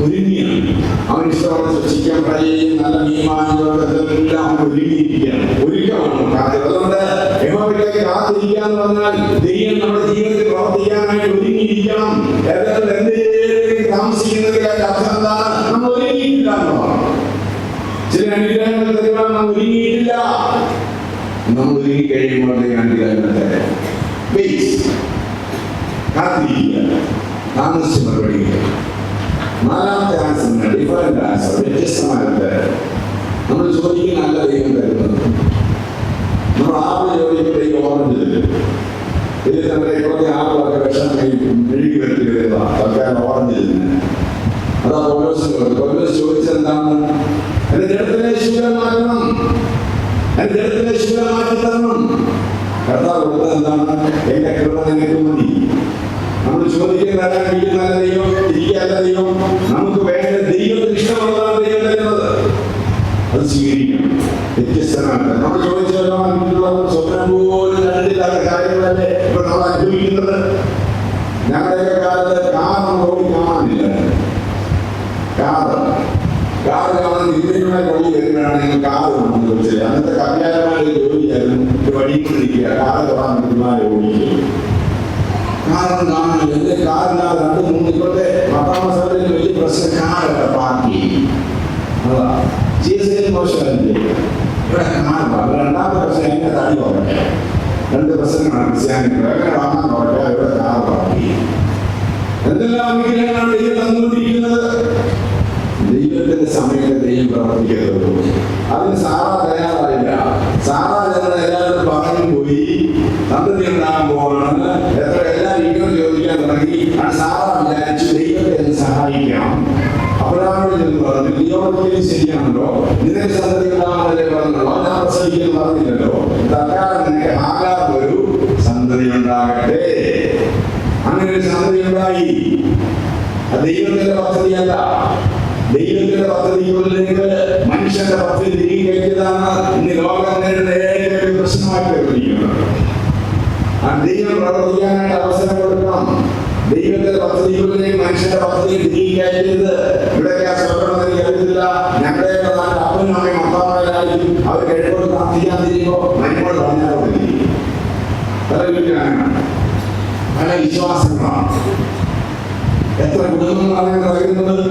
ഒരുങ്ങിയാണ്. അവൻ ഇഷ്ടമുള്ള ചിക്കൻ ഫ്രൈ, നല്ല മീൻമാനെല്ലാം ഒരുങ്ങിയിരിക്കുകയാണ്. ഒരുക്കമാണ്. അതുകൊണ്ട് യഹോവയ്ക്കായി കാത്തിരിക്കുക എന്ന് പറഞ്ഞാൽ ദൈവം നമ്മുടെ ജീവിതത്തിൽ പ്രവർത്തിക്കാനായിട്ട് ഒരുങ്ങിയിരിക്കണം. എന്തെങ്കിലും താമസിക്കുന്നതിന്റെ അർത്ഥം എന്താണ്? നമ്മൾ ഒരുങ്ങിയിട്ടില്ല എന്നതാണ്. ചില അനുഗ്രഹങ്ങൾ തരുവാൻ നാം ഒരുങ്ങിയിട്ടില്ല. നമ്മൾ ഒരുങ്ങി കഴിയുമ്പോൾ അനുഗ്രഹങ്ങൾ തരാം. കാത്തിരിക്കുക, താമസിച്ച് മറുപടി. നാലാമത്തെ ആൻസർ ഡിഫറെന്റ് ആൻസർ, വ്യത്യസ്തമായ ഉത്തരം. നമ്മൾ ചോദിക്കുന്ന നല്ല ദൈവം തരുന്നത്. നമ്മൾ ആറ് ചോദിക്കുന്ന ദൈവം ഓറഞ്ച് തരും. ഇതിൽ നമ്മുടെ ഇപ്പോഴത്തെ ആളുകളൊക്കെ വിഷം മെഴുകി വരുത്തിയതാണ് തൽക്കാലം ഓറഞ്ച് തരുന്നത്. അതാ പൗലോസ് ചോദിച്ചത് എന്താണ്? എന്റെ ജഡത്തിലെ ശൂലം മാറ്റണം, എന്റെ ജഡത്തിലെ ശൂലം മാറ്റി തരണം. കർത്താവ് കൊടുത്തത് എന്താണ്? എന്റെ കൃപ നിനക്ക് മതി. നമ്മൾ ചോദിക്കുന്നതല്ല ദൈവം, ഇരിക്കല്ല ദൈവം. നമുക്ക് വേണ്ട ദൈവത്തിന് ഇഷ്ടമുള്ളതാണ് ദൈവം തരുന്നത്. അത് സ്വീകരിക്കണം. വ്യത്യസ്തമാണ്. നമ്മൾ ചോദിച്ചല്ലോ സ്വപ്നം പോലും കണ്ടില്ലാത്ത കാര്യങ്ങളല്ലേ ഇപ്പൊ നമ്മൾ അനുഭവിക്കുന്നത്. ഞങ്ങളുടെയൊക്കെ കാലത്ത് കാറൊന്നും ഓടി കാണാനില്ല. കാറ് കാണാൻ ഇന്ത്യയുടെ വഴി വരുമ്പോഴാണെങ്കിൽ കാറ് കൊണ്ടു വെച്ചത്. അന്നത്തെ കല്യാണമായ ജോലിയായിരുന്നു വഴിക്കൊണ്ടിരിക്കുക. കാറ് തൊടാൻ പറ്റുന്നവരെ ഓടിക്കുക. കാറൊന്നും കാണാനില്ല. എന്റെ കാറില്ലാതെ 2-3 ഇപ്പോഴത്തെ 10-ാം സ്ഥലത്തിൽ വലിയ പ്രശ്നം കാറൊക്കെ പാർക്ക് ചെയ്യും. അതാ GST മോശമല്ലേ? ഇവിടെ കാറ്. രണ്ടാമത്തെ പ്രശ്നം എന്റെ തടി കുറയ്ക്കുക. 2 പ്രശ്നങ്ങളാണ് ക്രിസ്ത്യാനികൾ. എങ്ങനെ വാങ്ങാൻ കുറയ്ക്കുക? ഇവിടെ കാറ് പാർക്ക് ചെയ്യും. എന്തെല്ലാം അനുഗ്രഹങ്ങളാണ് ദൈവം തന്നുകൊണ്ടിരിക്കുന്നത്. ദൈവത്തിന്റെ സമയത്ത് ദൈവം പ്രവർത്തിക്കരുത്. അതിന് സാറാ തയ്യാറായില്ല. സാറാ ഞങ്ങൾ എല്ലാവരും പറഞ്ഞു പോയി സന്തതി ഉണ്ടാകാൻ പോവാണ്. എത്ര എല്ലാ രീതികളും ചോദിക്കാൻ തുടങ്ങി. ആ സാറാ വിചാരിച്ചു ദൈവത്തെ എന്ന് സഹായിക്കാം. അബ്രഹാമിനോട് ചെന്ന് പറഞ്ഞു, ദൈവത്തിൽ ശരിയാണല്ലോ, നിനക്ക് സന്തതി ഉണ്ടാകാനല്ലേ പറഞ്ഞല്ലോ, ഞാൻ പ്രസവിക്കാൻ പറഞ്ഞില്ലല്ലോ, തൽക്കാലം നിനക്ക് ആകാത്ത ഒരു സന്തതി ഉണ്ടാകട്ടെ. അങ്ങനെ ഒരു സന്തതി ഉണ്ടായി. അത് ദൈവത്തിന്റെ പദ്ധതിയല്ല. ദൈവത്തിന്റെ പദ്ധതിക്കുള്ളിലേക്ക് മനുഷ്യന്റെ പദ്ധതി തിരികെ കയറ്റിയതാണ് ഇന്ന് ലോകം നേരിടുന്ന ഏറ്റവും പ്രശ്നമായിട്ട് വിളിക്കുന്നത്. ആ ദൈവം പ്രവർത്തിക്കാനായിട്ട് അവസരം കൊടുക്കണം. ദൈവത്തിന്റെ പദ്ധതിക്കുള്ളിലേക്ക് മനുഷ്യന്റെ പദ്ധതി തിരികെ കയറ്റിയത് ഇവിടെയൊക്കെ ആ സ്വപ്നം എനിക്ക് അറിയത്തില്ല. ഞങ്ങളുടെ നാട്ടിൽ അപ്പനും അമ്മയും മത്താമാരായിരിക്കും. അവർ കഴിവോട് പ്രാർത്ഥിക്കാൻ തിരിയുമ്പോ മരുമോട് പറഞ്ഞാൽ തിരിയും. പല വീട്ടിലാണ് പല വിശ്വാസങ്ങളാണ്. എത്ര കുടുംബങ്ങളാണ് ഞങ്ങൾ അറിയുന്നത്.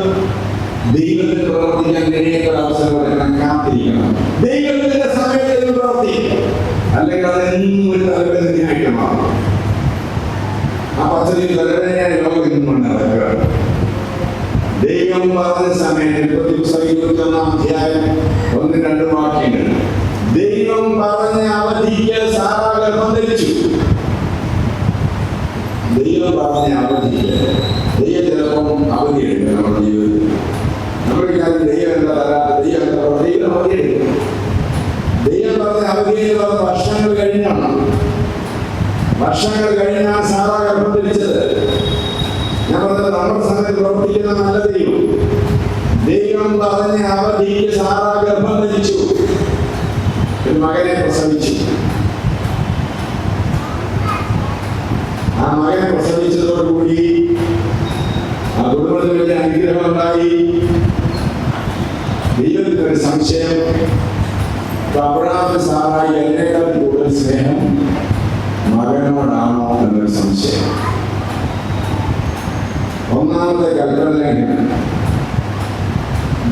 ദൈവത്തിന് പ്രവർത്തിക്കാൻ കഴിയാത്ത അവസരം കൊടുക്കണം. കാത്തിരിക്കണം. ദൈവത്തിന്റെ സമയത്ത് പ്രവർത്തിക്കും. അല്ലെങ്കിൽ അതെന്നും ഒരു തലവേദനയായിട്ട് മാറും. ആ പദ്ധതി തലവേദനയായി ലോകം ഇന്നും നടക്കുകയാണ്. ദൈവം പറഞ്ഞ സമയത്ത് 21-ാം അധ്യായം 1-2 വാക്യങ്ങൾ. ദൈവം പറഞ്ഞ അവധിക്ക് സാറാ ഗർഭം ധരിച്ചു. ദൈവം പറഞ്ഞ അവധിക്ക് ദൈവം ചിലപ്പം അവധിയെടുക്കും നമ്മുടെ ജീവിതത്തിൽ. നമ്മുടെ ദൈവം എന്താ തരാത്ത? ദൈവം എന്താ ദൈവം അവധിയെടുക്കും. ദൈവം പറഞ്ഞ അവധിയിൽ വർഷങ്ങൾ കഴിഞ്ഞാണ്. വർഷങ്ങൾ കഴിഞ്ഞാൽ സാറ ഗർഭം ധരിച്ചത്. ഞാൻ പറഞ്ഞത് നമ്മുടെ സമയത്ത് പ്രവർത്തിക്കുന്ന നല്ല ദൈവം. ദൈവം പറഞ്ഞ അവധിയിൽ സാറ ഗർഭം ധരിച്ചു, ഒരു മകനെ പ്രസവിച്ചു. ആ മകനെ പ്രസവിച്ചതോടുകൂടി ആ കുടുംബത്തിന് വലിയ അനുഗ്രഹം ഉണ്ടായി. ദൈവത്തിനൊരു സംശയം, അബ്രഹാമിന് സാറായി എന്നേക്കാൾ കൂടുതൽ സ്നേഹം മകനോടാണോ എന്നൊരു സംശയം. ഒന്നാമത്തെ കൽപ്പന ലംഘനം.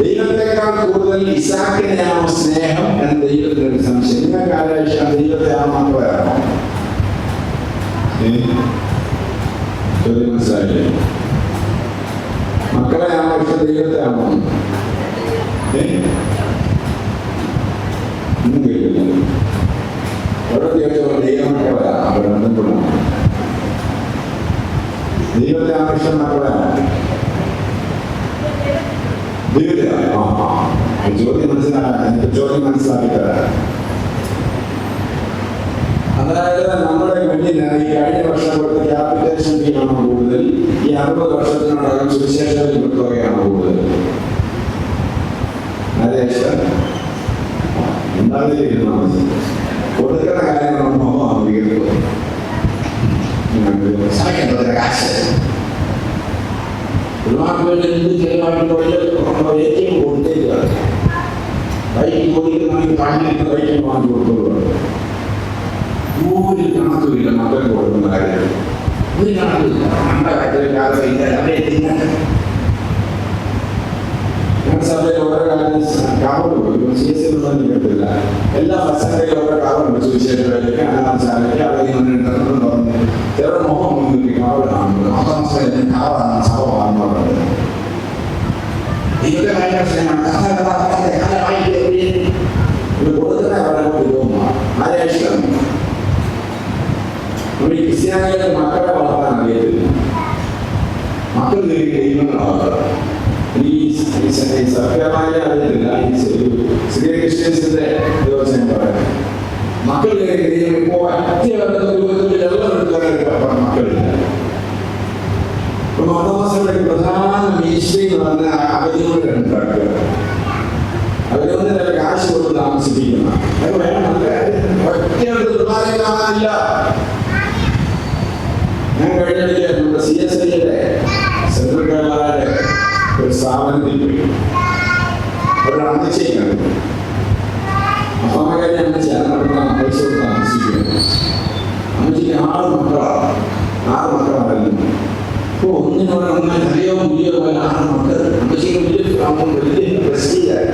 ദൈവത്തെക്കാൾ കൂടുതൽ ഇസാക്കിനെയാണോ സ്നേഹം എന്ന് ദൈവത്തിനൊരു സംശയം. നിങ്ങൾക്ക് ആലോചിക്കാം, ദൈവത്തെ ആ മക്കളാണോ? ചോദ്യം മനസ്സിലായില്ലേ? മക്കളെയാണോ ഇഷ്ടം, ദൈവത്തെ ആണോ? ഒന്നും കേൾക്കില്ല. ഓരോ കേട്ടോ ദൈവമക്കളെ അവർ ബന്ധപ്പെടണം. ദൈവത്തെ ആവശ്യം മക്കളെയാണ്. ദൈവത്തെ ചോദ്യം മനസ്സിലാക്കി തരാം. അതായത് നമ്മുടെ മുന്നിലായി കഴിഞ്ഞ വർഷം കൊടുത്ത ക്യാപിറ്റേഷൻ ഫീയാണോ കൂടുതൽ, ഈ 60 വർഷത്തിനോടകം സുവിശേഷ തുകയാണോ കൂടുതൽ? അതേ ഇഷ്ടം കൊടുക്കുന്ന കാര്യങ്ങളൊന്നും കാശ് ഒരുപാട് പേര് എന്ത് ചെലവായിട്ടുള്ള ഏറ്റവും കൊടുത്തേക്ക് ബൈക്ക് ഓടിക്കുന്നതാണെങ്കിൽ കാഞ്ഞിട്ട് ബൈക്ക് വാങ്ങി കൊടുത്തോളൂ. ഒരു കണക്കുമില്ല മക്കൾക്ക് കൊടുക്കുന്ന കാര്യം, ഒരു കണക്കില്ല. നമ്മുടെ കാര്യത്തിൽ സഭയിൽ ഓരോ കാര്യം കാവുണ്ട്, CSL കേട്ടില്ല. എല്ലാ ബസ്സങ്ങളിലും ഓരോ കാവുണ്ട്. സുവിശേഷത്തിലേക്ക് അനാഥാലയ്ക്ക് അവിടെ പറഞ്ഞു ചിലരുടെ മുഖം മുന്നിൽ കാവലാണ്. കാവാണ് സഭ പറഞ്ഞത്. ഇവരുടെ കൊടുക്കുന്ന ആരെ ഇഷ്ടം? നമ്മുടെ ക്രിസ്ത്യാനികളുടെ മക്കളെ വളർത്താൻ അറിയത്തില്ല. മക്കൾ ദൈവങ്ങളാണ്. ഈ സർക്കാരായ അറിയത്തില്ല. ശ്രീ ക്രിസ്ത്യൻസിന്റെ ദിവസം പറയാം, മക്കൾ ഇപ്പോ മക്കളില്ല. മതമാസങ്ങളുടെ പ്രധാന മീശ്രീ എന്ന് പറഞ്ഞ അവധിയോടെ ഉണ്ടാക്കുക. അവരൊന്നും നല്ല കാശ് കൊടുത്ത് താമസിപ്പിക്കുന്ന അത് വേണം. ഒറ്റ ദുർമാർഗം കാണാനില്ല. ഞാൻ കഴിഞ്ഞിടയ്ക്ക് നമ്മുടെ CSIയുടെ സെൻട്രൽ കേരളയുടെ ഒരു സ്ഥാപനത്തിൽ പോയി. ഒരു അമ്മച്ചയെ കണ്ടു. അമ്മക്കാരി അമ്മച്ചി അന്നപ്പെടുന്ന പൈസ കൊടുത്ത് താമസിക്കുന്നു. അമ്മച്ചിക്ക് 6 മക്കളാണ്. 6 മക്കളായിരുന്നു. ഇപ്പോൾ ഒന്നിനോട് ഒന്നും അറിയോ മുടിയോ പോലെ 6 മക്കൾ. അമ്മച്ചിക്ക് വലിയ പ്രസ്റ്റീജായി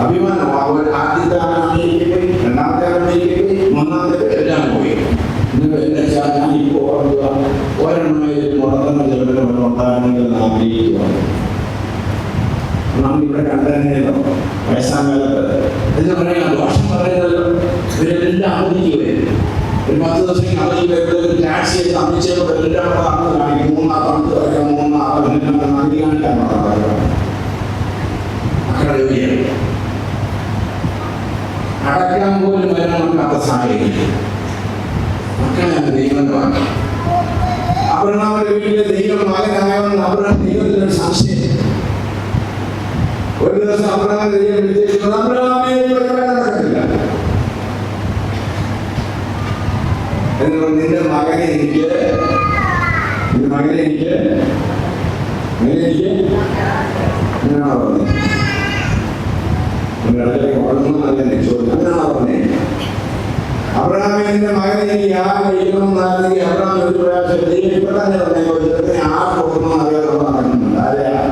അഭിമാനം. ആദ്യത്തെ അമേരിക്കയിൽ പോയി, രണ്ടാമത്തെ അമേരിക്കയിൽ പോയി, മൂന്നാമത്തെ എല്ലാം പോയി. ഞാൻ ഇപ്പോൾ ഒരെണ്ണമായാലും മുടങ്ങുന്ന ജോലികൾ ഉണ്ടാകണമെങ്കിൽ ആഗ്രഹിക്കുകയാണ്. നമ്മളിവിടെ കണ്ടല്ലോ വയസ്സാം കാലത്ത് എന്ന് പറയാം. ദോഷം പറയുന്നല്ലോ, ഇവരെല്ലാം അവധിക്ക് വരും. ഒരു 10 ദിവസം അവധി വരുന്നത് ടാക്സി ചെയ്ത് അമിച്ചപ്പോൾ എല്ലാം കൂടെ അന്ന് കാണിക്കും. 3 തണുത്ത് വയ്ക്കാം, 3 നദി കാണിക്കാൻ മക്കളുടെ ജോലിയാണ്. അടക്കാൻ പോലും വരാൻ നോക്കാത്ത സാഹചര്യം. മക്കളെ ദൈവമാണ്. അബ്രഹാമിന്റെ വീട്ടിലെ ദൈവം മകനായെന്ന് അബ്രഹാം ദൈവത്തിനൊരു സംശയം. ഒരു ദിവസം അബ്രഹാം ദൈവം വിളിച്ചിരിക്കുന്നത് അബ്രഹാമേ നടക്കത്തില്ല. നിന്റെ മകനെ എനിക്ക് അങ്ങനെയാണോ പറഞ്ഞത്? ചോദ്യം അങ്ങനെയാണോ പറഞ്ഞേ? അബ്രഹാമിന്റെ മകനെ എനിക്ക് ആ കഴിക്കണമെന്നാണെങ്കിൽ അബ്രഹാം ഒരു പ്രാവശ്യം ഇപ്പൊ തന്നെ പറഞ്ഞ ചോദ്യത്തിന് ആ കൊടുക്കണമെന്ന് അറിയാതെ നടക്കുന്നുണ്ട്. ആരെയാ?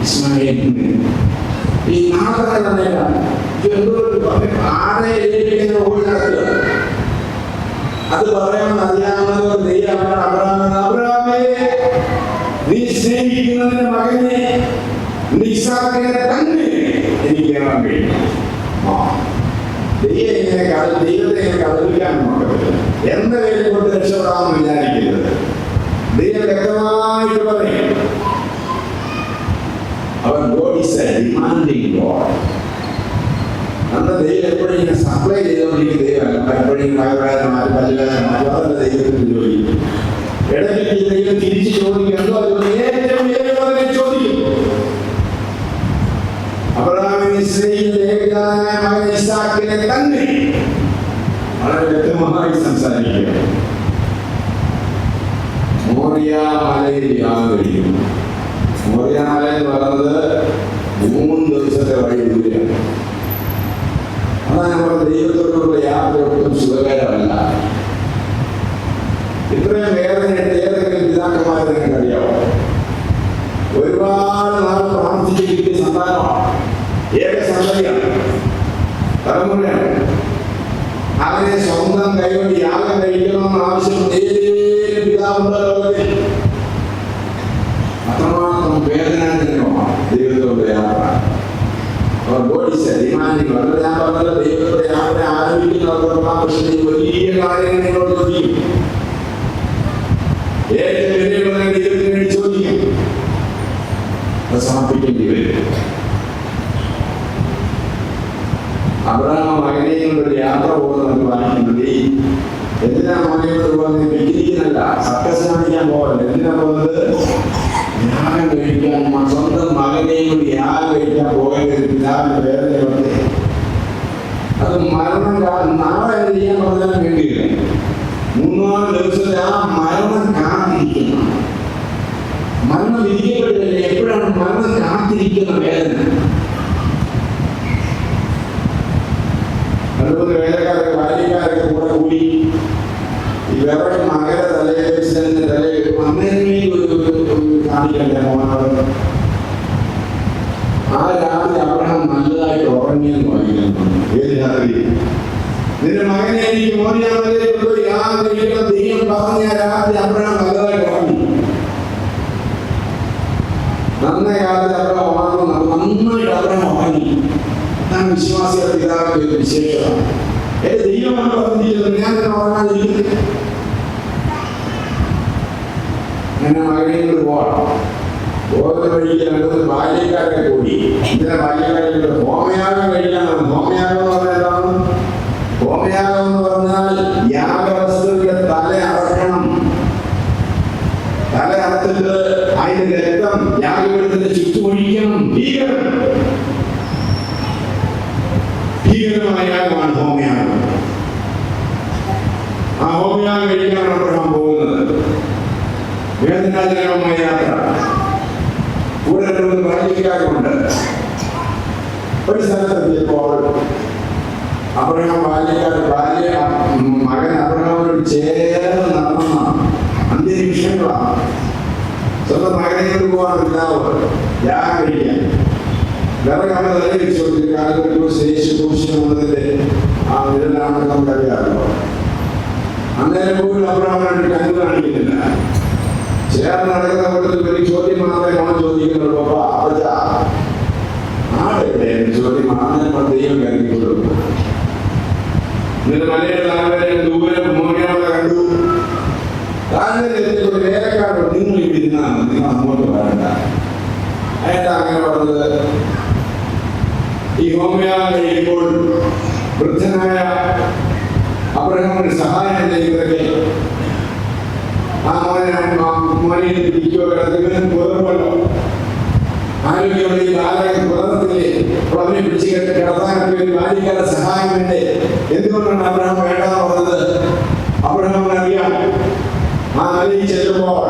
ഇസ്മായിലിന്. ഈ നാളെ തന്നെ ആരെ ഏൽപ്പിക്കുന്ന ഓടി നടക്കുക. അത് പറയാമെന്ന് അറിയാവുന്നവർ ദൈവമാണ്. അബ്രഹാമേ, നീ സ്നേഹിക്കുന്നതിന്റെ മകനെ ഇസാക്കിനെ തന്നെ എനിക്ക് കാണാൻ കഴിയും. ദൈവത്തെ കടലിക്കാൻ നോക്കത്തില്ല. എന്റെ കയ്യിൽ കൊണ്ട് രക്ഷപ്പെടാമെന്ന് വിചാരിക്കരുത്. ദൈവം വ്യക്തമായിട്ട് പറയും. അവൻ God is a demanding God. നമ്മുടെ ദൈവം എപ്പോഴും ഇങ്ങനെ സപ്ലൈ ചെയ്തുകൊണ്ടിരിക്കുന്ന ദൈവമല്ല. എപ്പോഴും മകരാജന്മാരും പല്ലുകാരന്മാരും അതല്ല ദൈവത്തിന് ജോലി. ഇടയ്ക്ക് ദൈവം തിരിച്ച് ചോദിക്കുന്നു, ഏറ്റവും ഏതൊരു ചോദിക്കും. അബ്രഹാമിന് ഇസ്രായേലിന്റെ ഏകജാതനായ മകൻ ഇസ്ഹാക്കിനെ തന്നെ വളരെ വ്യക്തമായി സംസാരിക്കുക. മോറിയ മലയിൽ യാഗം കഴിയും. മോറിയ മല എന്ന് പറയുന്നത് 3 ദിവസത്തെ വഴി ദൂരെയാണ്. അതാണ് നമ്മുടെ ദൈവത്തോടുള്ള യാത്ര ഒട്ടും സുഖകരമല്ല. ഇത്രയും വേദനയിട്ട് ഏതെങ്കിലും പിതാക്കന്മാരെ നിങ്ങൾക്ക് അറിയാമോ? ഒരുപാട് നാൾ പ്രാർത്ഥിച്ച് കിട്ടിയ സന്താനമാണ്, ഏക സന്തതിയാണ്, തലമുറയാണ്. അവനെ സ്വന്തം കൈകൊണ്ട് യാഗം കഴിക്കണമെന്ന് ആവശ്യം ഏതൊരു പിതാവുണ്ടോ ലോകത്തിൽ? അത്രമാത്രം വേദനാജനകമാണ് ദൈവത്തോടുള്ള യാത്ര. ഞാൻ പറഞ്ഞ ദൈവത്തോടെ യാത്ര ആരംഭിക്കുന്നവർക്കുള്ള പക്ഷേ വലിയ കാര്യങ്ങൾ നിങ്ങളോട് ചോദിക്കും. ഏറ്റവും വലിയ ദൈവത്തിന് വേണ്ടി ചോദിക്കും, അത് സമർപ്പിക്കേണ്ടി വരും. അബ്രഹാം മകനെയും കൊണ്ട് യാത്ര പോകുന്നത് വാങ്ങിക്കുന്നത് എന്തിനാ മകനോട് പോകുന്നത്? പിക്നിക്കിനല്ല, സർക്കസ് കാണിക്കാൻ പോകല്ല. എന്തിനാ പോകുന്നത്? യാഗം കഴിക്കാൻ. സ്വന്തം മകനെയും കൊണ്ട് യാഗം കഴിക്കാൻ പോകേണ്ട പിതാവിന്റെ വേദനയുണ്ട്. അത് മരണം നാളെ ചെയ്യാൻ പറഞ്ഞാൽ വേണ്ടിയില്ല. 3-4 ദിവസത്തെ ആ മരണം കാത്തിരിക്കുന്നു. മരണം വിധിക്കപ്പെട്ടില്ല. എപ്പോഴാണ് മരണം കാത്തിരിക്കുന്ന വേദന? അതുപോലെ വേലക്കാരൊക്കെ ബാല്യക്കാരൊക്കെ കൂടെ കൂടി ഈ വേറെ മകര തലയെ വെച്ച് തലയിൽ അന്നേരമേ കാണിക്കണ്ടേ മോനോട്. ആ രാത്രി അബ്രഹാം നല്ലതായിട്ട് ഉറങ്ങിയെന്ന് വായിക്കുന്നു. ഏത് രാത്രി? നിന്റെ മകനെ എനിക്ക് മോനിയാമലേക്ക് ദൈവം പറഞ്ഞ രാത്രി അബ്രഹാം നല്ലതായിട്ട് ഉറങ്ങി. നന്നായി കാലത്ത് അബ്രഹാം ഉറങ്ങുന്നു. നന്നായിട്ട് അബ്രഹാം ഉറങ്ങി. അതാണ് വിശ്വാസികളുടെ പിതാവിന്റെ ഒരു വിശേഷത. എന്റെ ദൈവമാണ് പറഞ്ഞിരിക്കുന്നത്, ഞാൻ തന്നെ ഉറങ്ങാതിരിക്കുന്നത്. അങ്ങനെ മകനോട് പോകണം. പോകുന്ന വഴിക്ക് 2 ബാല്യക്കാരെ കൂടി. ഇതിനെ ബാല്യക്കാരെ ഹോമയാഗം കഴിക്കാനാണ്. ഹോമയാഗം എന്ന് പറഞ്ഞാൽ എന്താണ്? ഹോമയാഗം എന്ന് പറഞ്ഞാൽ യാഗവസ്തുവിന്റെ തല അറക്കണം. തല അറത്തിട്ട് അതിന്റെ രക്തം യാഗപീഠത്തിന്റെ ചുറ്റുമൊഴിക്കണം. ഭീകരമായ യാഗമാണ് ഹോമയാഗം. ആ ഹോമയാഗം കഴിക്കാനാണ് അബ്രഹാം പോകുന്നത്. വേദനാജനകമായ യാത്ര. കൂടെ 2 ബാല്യക്കാരുണ്ട്. ഒരു സ്ഥലത്തെത്തിയപ്പോൾ അബ്രഹാം മകൻ അബ്രഹാമിനോട് ചേർന്ന് നടന്ന അന്ത്യനിമിഷങ്ങളാണ്. സ്വന്തം മകനെ പോകാൻ പിതാവ് യാഗം കഴിക്കാൻ വിറകാണ് തലയിൽ വെച്ചുകൊണ്ടിരിക്കും. കാലഘട്ടത്തിൽ ശേഷി ദൂഷ്യമുള്ളതിന്റെ ആ വിരലാണെന്ന് നമുക്കറിയാമല്ലോ. അന്നേരം പോലും അബ്രഹാമിനോട് കണ്ടു കാണിക്കുന്നില്ല. ചേർന്ന് നടക്കുന്ന കൂട്ടത്തിൽ ഒരു ചോദ്യം മാത്രമേ അവൻ ചോദിക്കുന്നുള്ളൂ. ആടെ ചോദ്യം ആദ്യം ദൈവം കരുതിക്കൊള്ളു. എന്നിട്ട് മലയുടെ താഴ്വരയിൽ ദൂരെ മോനിയാമല കണ്ടു. താഴ്വരയിൽ ഒരു വേലക്കാരോ നിങ്ങൾ ഇവിടെ ഇരുന്നാണ്, നിങ്ങൾ അങ്ങോട്ട് വരണ്ട. അയാൾ അങ്ങനെ പറഞ്ഞത്. ഈ ഹോമയാഗം കഴിയുമ്പോൾ വൃദ്ധനായ അബ്രഹാമിന് സഹായം ചെയ്യുന്നതൊക്കെ ആ മോനെ ഇരിക്കുകയോ കിടക്കുന്നതിന് പുറമല്ലോ. ആരോഗ്യമുള്ള ഈ ബാലകൻ പുറത്തില്ലേ? അപ്പോൾ അവനെ പിടിച്ച് കിടത്താനൊക്കെ ഒരു ബാലിക്കാരുടെ സഹായം വേണ്ടേ? എന്തുകൊണ്ടാണ് അബ്രഹാം വേണ്ടെന്ന് പറഞ്ഞത്? അബ്രഹാമിന് അറിയാം, ആ മലയിൽ ചെല്ലുമ്പോൾ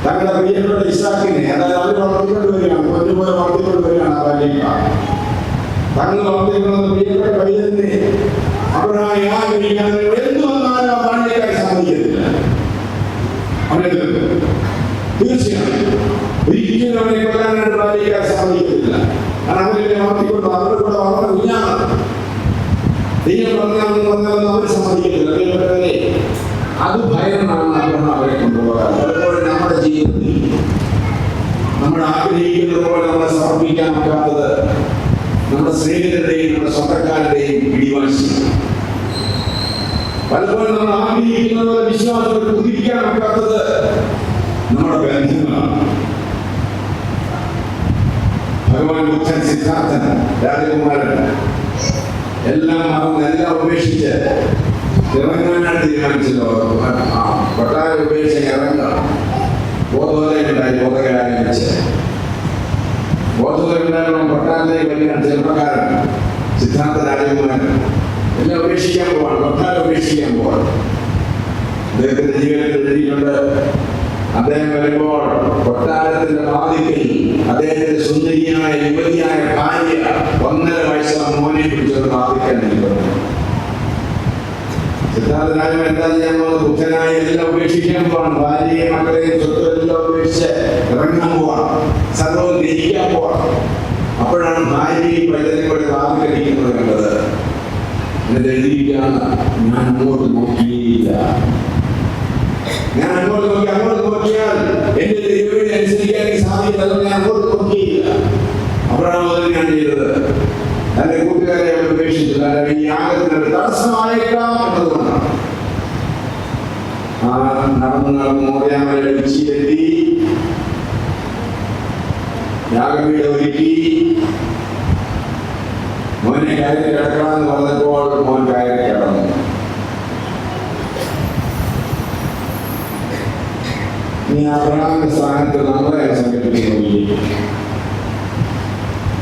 തങ്ങളുടെ പ്രിയപ്പെട്ട ഇസ്ഹാക്കിനെ, അതായത് അവർ വളർത്തിക്കൊണ്ട് വരികയാണ്, കൊണ്ടുപോലെ വളർത്തിക്കൊണ്ട് വരികയാണ്. ആ ബാലിക തങ്ങൾ വളർത്തിക്കൊണ്ട പ്രിയപ്പെട്ട പൈതലിനെ അബ്രഹാം യാഗം കഴിക്കാൻ എന്തു വന്നാലും ആ ബാലികക്കാരെ സമ്മതിക്കത്തില്ല. അവനെ തീർച്ചയായും ഒരിക്കലും അവനെ കൊല്ലാനായിട്ട് ബാലികക്കാരെ സമ്മതിക്കത്തില്ല. കാരണം അവരെ വളർത്തിക്കൊണ്ട് അവരുടെ കൂടെ വളർന്ന കുഞ്ഞാണ്. ദൈവം പറഞ്ഞാൽ അവർ സമ്മതിക്കത്തില്ല. പ്രിയപ്പെട്ടവരെ, അത് ഭയമാണ് അബ്രഹാം അവരെ കൊണ്ടുപോകാൻ. പലപ്പോഴും നമ്മുടെ ജീവിതത്തിൽ നമ്മൾ ആഗ്രഹിക്കുന്നത് പോലെ നമ്മളെ സമർപ്പിക്കാൻ ഒക്കാത്തത് നമ്മുടെ സ്നേഹിതരുടെയും നമ്മുടെ സ്വന്തക്കാരുടെയും പിടിവാശി. പലപ്പോഴും നമ്മൾ ആഗ്രഹിക്കുന്ന പോലെ വിശ്വാസത്തിൽ കുതിക്കാൻ ഒക്കാത്തത് നമ്മുടെ ബന്ധങ്ങളാണ്. ഭഗവാൻ ബുദ്ധൻ, സിദ്ധാർത്ഥൻ, രാജകുമാരൻ എല്ലാം മറന്ന് എല്ലാം ഉപേക്ഷിച്ച് ഇറങ്ങാനാണ് തീരുമാനിച്ചല്ലോ. കൊട്ടാരം ഉപേക്ഷിച്ച് ഇറങ്ങാം. ബോധോദയുണ്ടായി, ബോധകരായി വെച്ച് ബോധോദയുണ്ടാകണം. കൊട്ടാരത്തിലേക്ക് വലിയ ചെറുപ്പക്കാരൻ സിദ്ധാർത്ഥ രാജകുമാരൻ എല്ലാം ഉപേക്ഷിക്കാൻ പോവാണ്. കൊട്ടാരം ഉപേക്ഷിക്കാൻ പോവാണ്. അദ്ദേഹത്തിന്റെ ജീവിതത്തിൽ എഴുതിയിട്ടുണ്ട്, അദ്ദേഹം വരുമ്പോൾ കൊട്ടാരത്തിന്റെ വാതിക്കൽ അദ്ദേഹത്തിന്റെ സുന്ദരിയായ യുവതിയായ ഭാര്യ 1.5 വയസ്സുള്ള മോനെ പിടിച്ചത് വാതിക്കാൻ നിൽക്കുന്നു. സിദ്ധാർത്ഥ രാജൻ എന്താ ചെയ്യാൻ പോകുന്നത്? ബുദ്ധനായി എല്ലാം ഉപേക്ഷിക്കാൻ പോവാണ്. ഭാര്യയും മക്കളെയും സ്വത്തും എല്ലാം ഉപേക്ഷിച്ച് ഇറങ്ങാൻ പോവാണ്. സർവ്വം ഗ്രഹിക്കാൻ പോവാണ്. അപ്പോഴാണ് ഭാര്യയും പൈതലും കൂടെ വാതിക്കടിക്കുന്നത് കണ്ടത്. എന്നിട്ട് എഴുതിയിരിക്കുകയാണ്, ഞാൻ അങ്ങോട്ട് നോക്കിയില്ല. ഞാൻ അങ്ങോട്ട് നോക്കിയാൽ എന്റെ ദൈവത്തെ അനുസരിക്കാൻ സാധിക്കുന്നത് ഞാൻ അങ്ങോട്ട് നോക്കിയില്ല. അപ്പോഴാണ് ഞാൻ ചെയ്തത്, തന്റെ കൂട്ടുകാരെ അവർ ഉപേക്ഷിച്ചു. കാരണം ഈ യാഗത്തിന് തടസ്സമായേക്കാം എന്നതുകൊണ്ടാണ്. നടന്ന് മോറിയാമലയുടെ ഉച്ചിയിലെത്തി, യാഗപീഠ ഒരുക്കി. മോനെ കയറി കിടക്കണമെന്ന് പറഞ്ഞപ്പോൾ മോൻ കയറി കിടന്നു. ഇനി അബ്രഹാമിന്റെ സ്ഥാനത്ത് നമ്മളെ സങ്കല്പിക്കുന്നില്ലേ?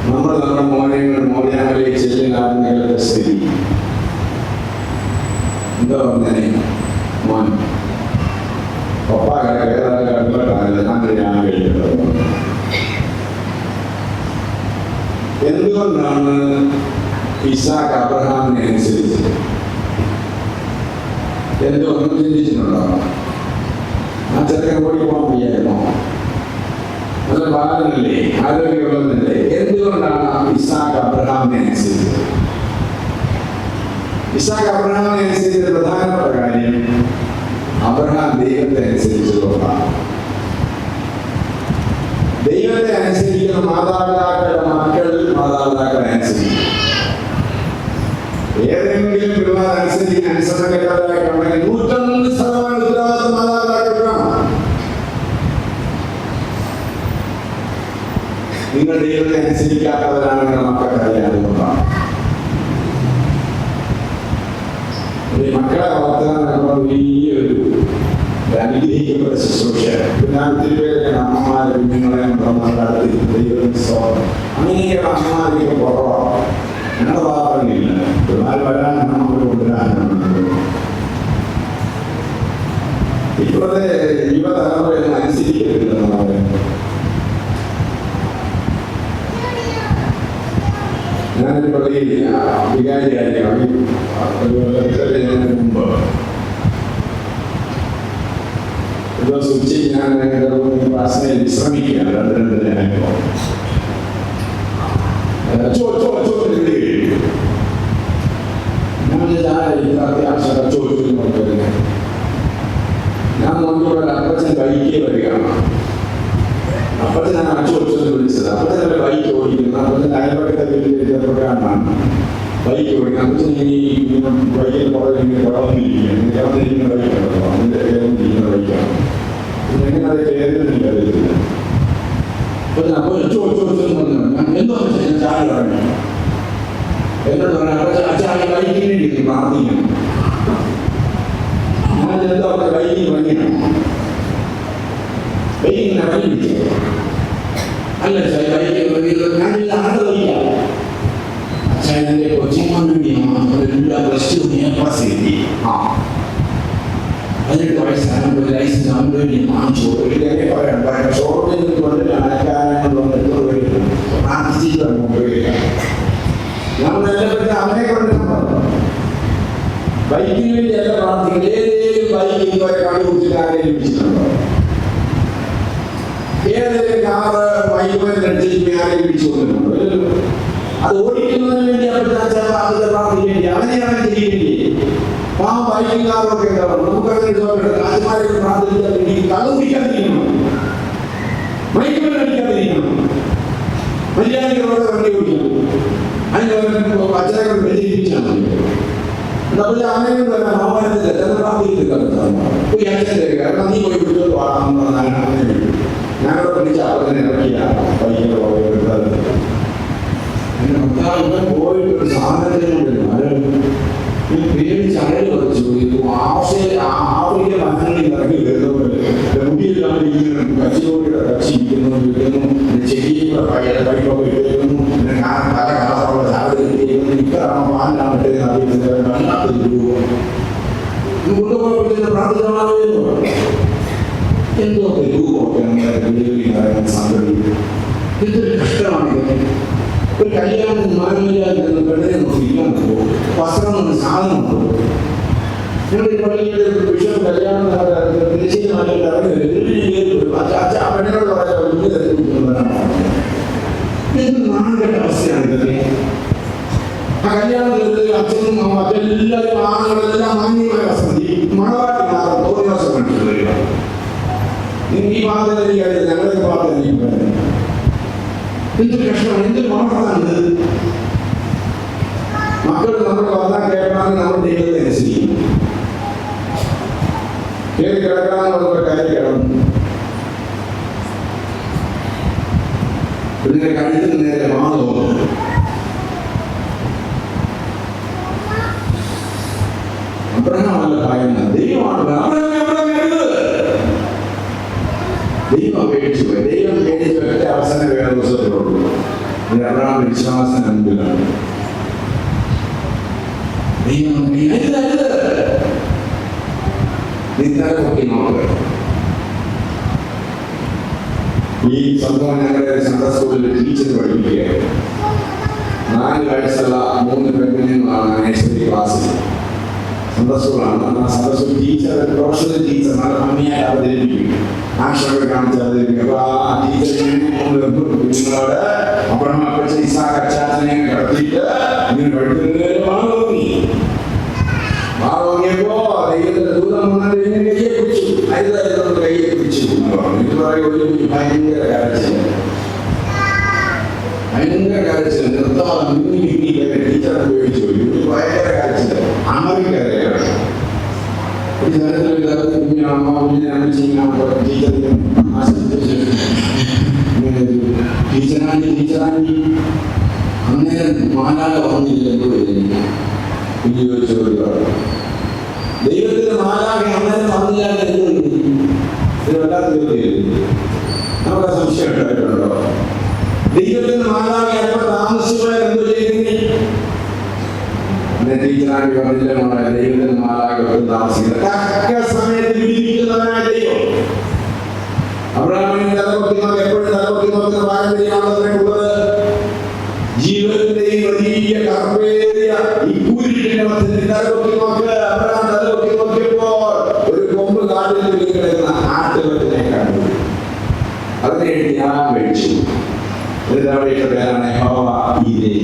നമ്മൾ നമ്മുടെ മോനെങ്ങൾ മോറിയാമലയിൽ ചെല്ലുന്ന സ്ഥിതി എന്താ പറഞ്ഞേ? മോൻ പപ്പ കടന്നില്ല, ഞാൻ കഴിക്കുന്നത്. എന്തുകൊണ്ടാണ് ഇസാക്ക് അബ്രഹാമിനെ അനുസരിച്ചത്? എന്തൊന്നും ചിന്തിച്ചിട്ടുണ്ടോ? ആ ചെറുക്കൻ ഓടി പോകാൻ വയ്യായിരുന്നോ? നല്ല ബാലനല്ലേ, ആരോഗ്യമുള്ളതല്ലേ? എന്തുകൊണ്ടാണ് ഇസാക്ക് അബ്രഹാമിനെ അനുസരിച്ചത്? ഇസാക്ക് അബ്രഹാമിനെ അനുസരിച്ച പ്രധാനപ്പെട്ട കാര്യം അബ്രഹാം ദൈവത്തെ അനുസരിച്ചതുകൊണ്ടാണ്. ദൈവത്തെ അനുസരിക്കുന്ന മാതാപിതാക്കളുടെ മക്കൾ മാതാപിതാക്കളെ അനുസരിക്കും. ഏതെങ്കിലും പിള്ളേർ അനുസരണക്കേണ്ടതായിട്ടുണ്ടെങ്കിൽ 101% ഉത്തരവാദിത്വം മാതാപിതാക്കൾക്കാണ്. നിങ്ങൾ ദൈവത്തെ അനുസരിക്കാത്തവരാണ് നിങ്ങളുടെ മക്കളെ അറിയാതുകൊണ്ടാണ്. മക്കളെ വളർത്താൻ വലിയൊരു അനുഗ്രഹിക്കപ്പെട്ട ശുശ്രൂഷ. ഞാൻ ഒത്തിരി പേരെ അമ്മമാരെ കുഞ്ഞുങ്ങളെ നടത്തി ദൈവം അങ്ങനെയൊക്കെ അമ്മമാരൊക്കെ കുറവാണ്. ഞങ്ങളുടെ ഭാഗങ്ങളില്ല. പിള്ളേർ വരാനാണ് നമ്മൾ കൊണ്ടുവരാനാണ്. ഇപ്പോഴത്തെ യുവതലമുറയൊന്നും അനുസരിക്കത്തില്ലെന്ന് പറയുന്നത്. ഞാനൊരു പള്ളിയിൽ വികാരിയായിരിക്കും. മുമ്പ് ഒരു ദിവസം ഉച്ചയ്ക്ക് ഞാൻ ക്ലാസ്സിനെ വിശ്രമിക്കുകയാണ്. 2:30 ഞാൻ നോക്കിയപ്പോൾ അപ്പച്ചൻ ബൈക്കിൽ വരികയാണ്. അപ്പച്ചനാണ് അച്ചോച്ചെന്ന് വിളിച്ചത്. അപ്പച്ചനെ ബൈക്ക് ഓടിക്കുന്നു. അപ്പച്ചൻ അയൽപക്കത്തെ വീട്ടിലെത്തിയപ്പോഴാണ് ബൈക്ക് ഓടിക്കുന്നത്. അപ്പച്ചൻ ബൈക്കിൽ പുറകിങ്ങനെ കിടന്നിരിക്കുന്ന ബൈക്കാണ്. അതിൻ്റെ കയറുന്നിരിക്കുന്ന ബൈക്കാണ്. എങ്ങനെ അത് കയറുന്നില്ല അറിയത്തില്ല. അപ്പോൾ എന്തോ ഞാൻ ചായ പറഞ്ഞു. എന്നോട് പറഞ്ഞു അച്ഛാ ബൈക്കിന് വേണ്ടി പ്രാർത്ഥിക്കണം. ഞാൻ എന്തോ അവരുടെ ബൈക്കിന് ഭംഗിയാണ്. ബൈക്കിനെ വഴി പിടിച്ചു. അല്ല ബൈക്ക് ഞാനില്ല ആട് വയ്ക്കാം. അച്ഛൻ എൻ്റെ കൊച്ചിമാൻ വേണ്ടിയാണ് എല്ലാ പ്ലസ് പാസ് എത്തി. 18 വയസ്സാകുമ്പോൾ ലൈസൻസ് ആകുമ്പോൾ വേണ്ടി വാങ്ങിച്ചു. പറയാം ഷോപ്പിൽ കൊണ്ട് അനക്കാനും പ്രാർത്ഥിച്ചിട്ട് ഉപയോഗിക്കാം. നമ്മളെല്ലാം അവനെ കൊണ്ട് ബൈക്കിന് വേണ്ടി അല്ല പ്രാർത്ഥിക്കുന്നത്. ഏതെങ്കിലും ബൈക്ക് ഇതുവരെ കണ്ടുപിടിച്ചിട്ട് ആരെയും പിടിച്ചിട്ടുണ്ടോ? ഏതെങ്കിലും കാറ് ബൈക്ക് ആരെയും പിടിച്ചു കൊണ്ടിട്ടുണ്ടോ? അത് ഓടിക്കുന്നതിന് വേണ്ടി പ്രാർത്ഥിക്കേണ്ടി അവനെയാണ് ചെയ്യേണ്ടി. ആ ബൈക്കും കാറൊക്കെ ഉണ്ടാവും. നമുക്കങ്ങനെ രാജമാരെ പ്രാർത്ഥിക്കാൻ വേണ്ടി കള്ളുപിടിക്കാതിരിക്കണം, മയക്കുമരുന്ന് അടിക്കാതിരിക്കണം, മര്യാദകളോടെ വണ്ടി ഓടിക്കണം. അതിന് അച്ഛനെ കൊണ്ട് വ്യതിരിപ്പിച്ചാൽ മതി. നമ്മൾ അങ്ങനെ വരാം. മാമാരത്തില്ല ചില പ്രാർത്ഥിക്കില്ല. കാരണം നീ പോയി വിട്ടു അങ്ങനെ ഞങ്ങളെ പിടിച്ച അപ്പനെ ഇറക്കിയ ബൈക്കിൽ എന്റെ ഭർത്താവ് പോയിട്ട് ഒരു സാധനത്തിനും പൈപ്പൊക്കെ ഇട്ടിരിക്കുന്നു, പിന്നെ പല കളറുള്ള ചാവൽ ഇട്ടിരിക്കുന്നു, ഇക്കറാണോ പാലിനാണ് ഇട്ടേന്ന് അറിയുന്നത്, വല്ലാത്തൊരു രൂപം. കൊണ്ടുപോയി പ്രാർത്ഥിക്കണമായിരുന്നു. എന്തൊക്കെ രൂപമൊക്കെ നമ്മുടെ ഡെലിവറി പറയുന്ന സംഗതി. എന്തൊരു കഷ്ടമാണിത്. ഒരു കല്യാണത്തിന് മാനവീയാൽ പെണ്ണിനെ നോക്കിയിരിക്കാൻ പോകും, വസ്ത്രം കൊണ്ട് സാധനമുണ്ടോ? ഞങ്ങളുടെ ഈ പള്ളിയുടെ ബിഷപ്പ് കല്യാണം ദേശീയ നാട്ടിൽ ആ പെണ്ണിനോട് പറയാൻ എന്ത് നാടിന്റെ അവസ്ഥയാണ് ഇതൊക്കെ. ആ കല്യാണത്തിൽ അച്ഛനും മറ്റെല്ലാവരും ആളുകളെല്ലാം മാന്യമായ വസ്ത്രം, ഈ മണവാട്ടി മാറും തോന്നിവാസം കണ്ടിട്ട് വരിക. ഈ ഭാഗത്ത് എനിക്കറിയാം, ഞങ്ങളുടെ ഭാഗത്ത് എനിക്ക് പറയാം. എന്തൊരു കഷ്ടമാണ്, എന്തൊരു വാർത്തയാണ്. മക്കൾ നമ്മൾ വന്നാൽ കേൾക്കണമെങ്കിൽ നമ്മൾ ദൈവത്തെ അനുസരിക്കും. കയറി കിടക്കാമെന്ന് പറഞ്ഞ കയറി കിടന്നു. ഇതിനെ കഴുത്തിന് നേരെ വാങ്ങ തോന്നുന്നു. അബ്രഹാമല്ല പറയുന്നത്, ദൈവമാണ്. ദൈവം പേടിച്ചു പോയി. ദൈവം പേടിച്ചു ഒറ്റ അവസാനം വേറെ ദിവസത്തിലുള്ളൂ. അബ്രഹാം വിശ്വാസത്തിന് മുമ്പിലാണ്. ദൈവം നിന്നൊക്കെ നോക്കുക. ഈ സംഭവം ഞങ്ങളുടെ സൺഡേ സ്കൂളിൽ ടീച്ചർ പഠിപ്പിക്കുകയാണ്. 4 വയസ്സുള്ള 3 പെൺകുഞ്ഞുങ്ങളാണ് നേഴ്സറി ക്ലാസ്സിൽ. സൺഡേ സ്കൂളാണ്. ആ Sunday school teacher professional teacher നല്ല ഭംഗിയായി അവതരിപ്പിക്കും, ആക്ഷനൊക്കെ കാണിച്ച് അവതരിപ്പിക്കും. അപ്പൊ ആ ടീച്ചർ കുഞ്ഞുങ്ങളോട് അബ്രഹാം അപ്പച്ച ഇസാക്ക് അച്ചാച്ചനെ കിടത്തിയിട്ട് ഇങ്ങനെ പഠിക്കുന്നതിന് വാങ്ങിയപ്പോ ദൈവത്തിന്റെ ദൂതം വന്നിട്ട് ഇങ്ങനെ കയ്യെ പിടിച്ചു, അരുതായിരുന്നു കയ്യെ പിടിച്ചു എന്ന് പറഞ്ഞു. ഇത് പറയുമ്പോൾ ഭയങ്കര കരച്ചിൽ, ഭയങ്കര കരച്ചിൽ, നിർത്താതെ മിന്നി മിന്നി ടീച്ചറെ ഉപയോഗിച്ചു പോയി. ഭയങ്കര കരച്ചിൽ, അമറിക്കരയാണ്. ഒരു തരത്തിൽ കുഞ്ഞാണോ കുഞ്ഞിനെ അമ്മച്ചിങ്ങാണോ ടീച്ചറിന് ആശിപ്പിച്ചു ടീച്ചറാണ്ടി അന്നേരം മാലാക വന്നില്ലല്ലോ കുഞ്ഞു ചോദിച്ചു. ദൈവത്തിന്റെ മാലാക അന്നേരം വന്നില്ലാതെ ഇത് വല്ലാത്ത നമ്മുടെ സംശയം ഉണ്ടായിട്ടുണ്ടോ? ദൈവത്തിന്റെ മാലാക എപ്പോൾ താമസിച്ചവരെ എന്തോ ചെയ്യുന്നു? ടീച്ചറാണ്ടി പറഞ്ഞില്ല, നമ്മുടെ ദൈവത്തിന്റെ മാലാക താമസിക്കുന്നത് തക്ക സമയത്ത് വിടിവിക്കുന്നവനായ ദൈവം. അബ്രഹാമിനെ തലപൊക്കി നോക്കി, എപ്പോഴും തലപൊക്കി നോക്കുന്ന പാരമ്പര്യമാണുള്ളത്. ജീവിതത്തിന്റെയും വലിയ കർമ്മേറിയ ഈ കൂരിന്റെ മധ്യത്തിൽ തലപൊക്കി നോക്ക്. അബ്രഹാം തലപൊക്കി നോക്കിയപ്പോൾ ഒരു കൊമ്പ് കാട്ടിൽ കിടക്കുന്ന ആട്ടുകൊറ്റനെ കണ്ടു. അതിനെ ഞാൻ കഴിച്ചു. ഇതിന്റെ പേരാണ് യഹോവ ഈരേ,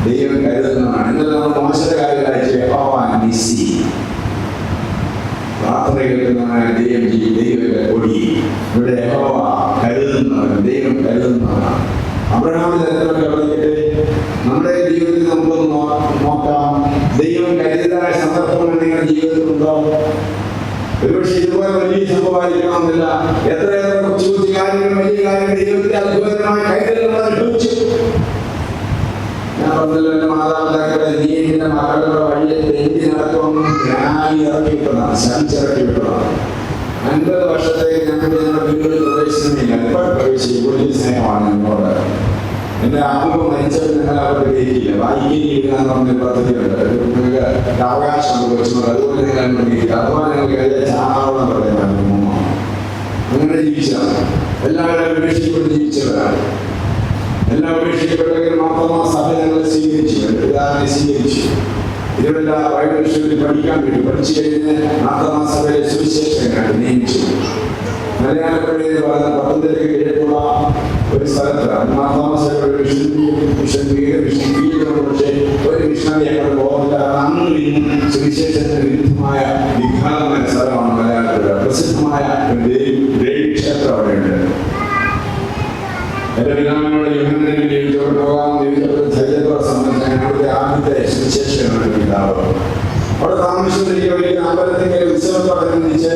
ദൈവം കരുതുന്നതാണ്. എന്നാൽ നമ്മൾ മോശയുടെ കാര്യം അയച്ചു യഹോവ നിസി, പ്രാർത്ഥന കേൾക്കുന്നവനായ ദൈവത്തിന്റെ കൊടി. ഇവിടെ യഹോവ കരുതുന്നവൻ, ദൈവം കരുതുന്നവനാണ്. അബ്രഹാമിന്റെ പറഞ്ഞിട്ട് നമ്മുടെ ജീവിതത്തിൽ നമുക്കൊന്ന് നോക്കാം. ദൈവം കരുതലായ സന്ദർഭങ്ങൾ നിങ്ങളുടെ ജീവിതത്തിലുണ്ടോ? ഒരുപക്ഷെ ഇതുപോലെ വലിയ സംഭവമായിരിക്കണമെന്നില്ല. എത്രയെത്ര കൊച്ചു കൊച്ചു കാര്യങ്ങൾ, വലിയ കാര്യങ്ങൾ ദൈവത്തിന്റെ അത്ഭുതകരമായ കരുതൽ നമ്മൾ അനുഭവിച്ചു. ഞാൻ പറഞ്ഞല്ലോ, എന്റെ മാതാപിതാക്കളെ നീ എന്റെ മക്കളുടെ വഴിയെ തെറ്റി നടക്കുമെന്നും ഞാനായി ഇറക്കി വിട്ടതാണ്, ശമിച്ചിറക്കി വിട്ടതാണ്. 50 വർഷത്തേക്ക് ഞങ്ങളുടെ വീട് പ്രവേശനമില്ല. ഇപ്പോൾ പ്രവേശിക്കും. വലിയ സ്നേഹമാണ് എന്നോട്. എന്റെ അമ്മ മരിച്ചവർ ഞങ്ങൾ അവരുടെ കയറ്റിയില്ല. വായിക്കേരി എന്ന് പറഞ്ഞ പദ്ധതിയുണ്ട്, നിങ്ങൾക്ക് അവകാശം വെച്ചുകൊണ്ട് അതുപോലെ നിങ്ങൾ അനുഭവിക്കുക. അതുപോലെ ഞങ്ങൾ കഴിഞ്ഞ ചാണകം പറയുന്ന അങ്ങനെ ജീവിച്ചതാണ്. എല്ലാവരും ഉപേക്ഷിക്കപ്പെട്ട് ജീവിച്ചവരാണ്. എല്ലാം ഉപേക്ഷിക്കപ്പെട്ടെങ്കിൽ മാത്രമാ സഭ ഞങ്ങളെ സ്വീകരിച്ചു, പിതാവിനെ സ്വീകരിച്ചു. ഇതുമെല്ലാം വൈദ്യുതി പഠിക്കാൻ വേണ്ടി പഠിച്ചു കഴിഞ്ഞ് മാസഭയെ സുവിശേഷകനായിട്ട് നിയമിച്ചു. മലയാളപ്പള്ളിയിൽ പറയുന്ന പത്തനംതിട്ടയ്ക്ക് കിഴക്കുള്ള ഒരു സ്ഥലത്താണ് മാതാമസഭയുടെ പക്ഷേ ഒരു മിഷണറി ഞങ്ങൾ പോകുന്നില്ല. അന്നും ഇന്നും സുവിശേഷത്തിന് വിരുദ്ധമായ വിഘാതമായ സ്ഥലമാണ് മലയാളപ്പുഴ. പ്രസിദ്ധമായ ദേവി ക്ഷേത്രം അവിടെയുണ്ട്. എന്റെ പിതാവിനോട് യോഹന്നാനിൽ ജീവിച്ചോട് പോകാൻ ധൈര്യത്തോടെ സംബന്ധിച്ച് ഞങ്ങളുടെ ആദ്യത്തെ സുവിശേഷകനാണ് പിതാവ്. അവിടെ താമസിച്ചിരിക്കുന്ന വലിയ അമ്പലത്തിന്റെ ഉത്സവത്തോടനുബന്ധിച്ച്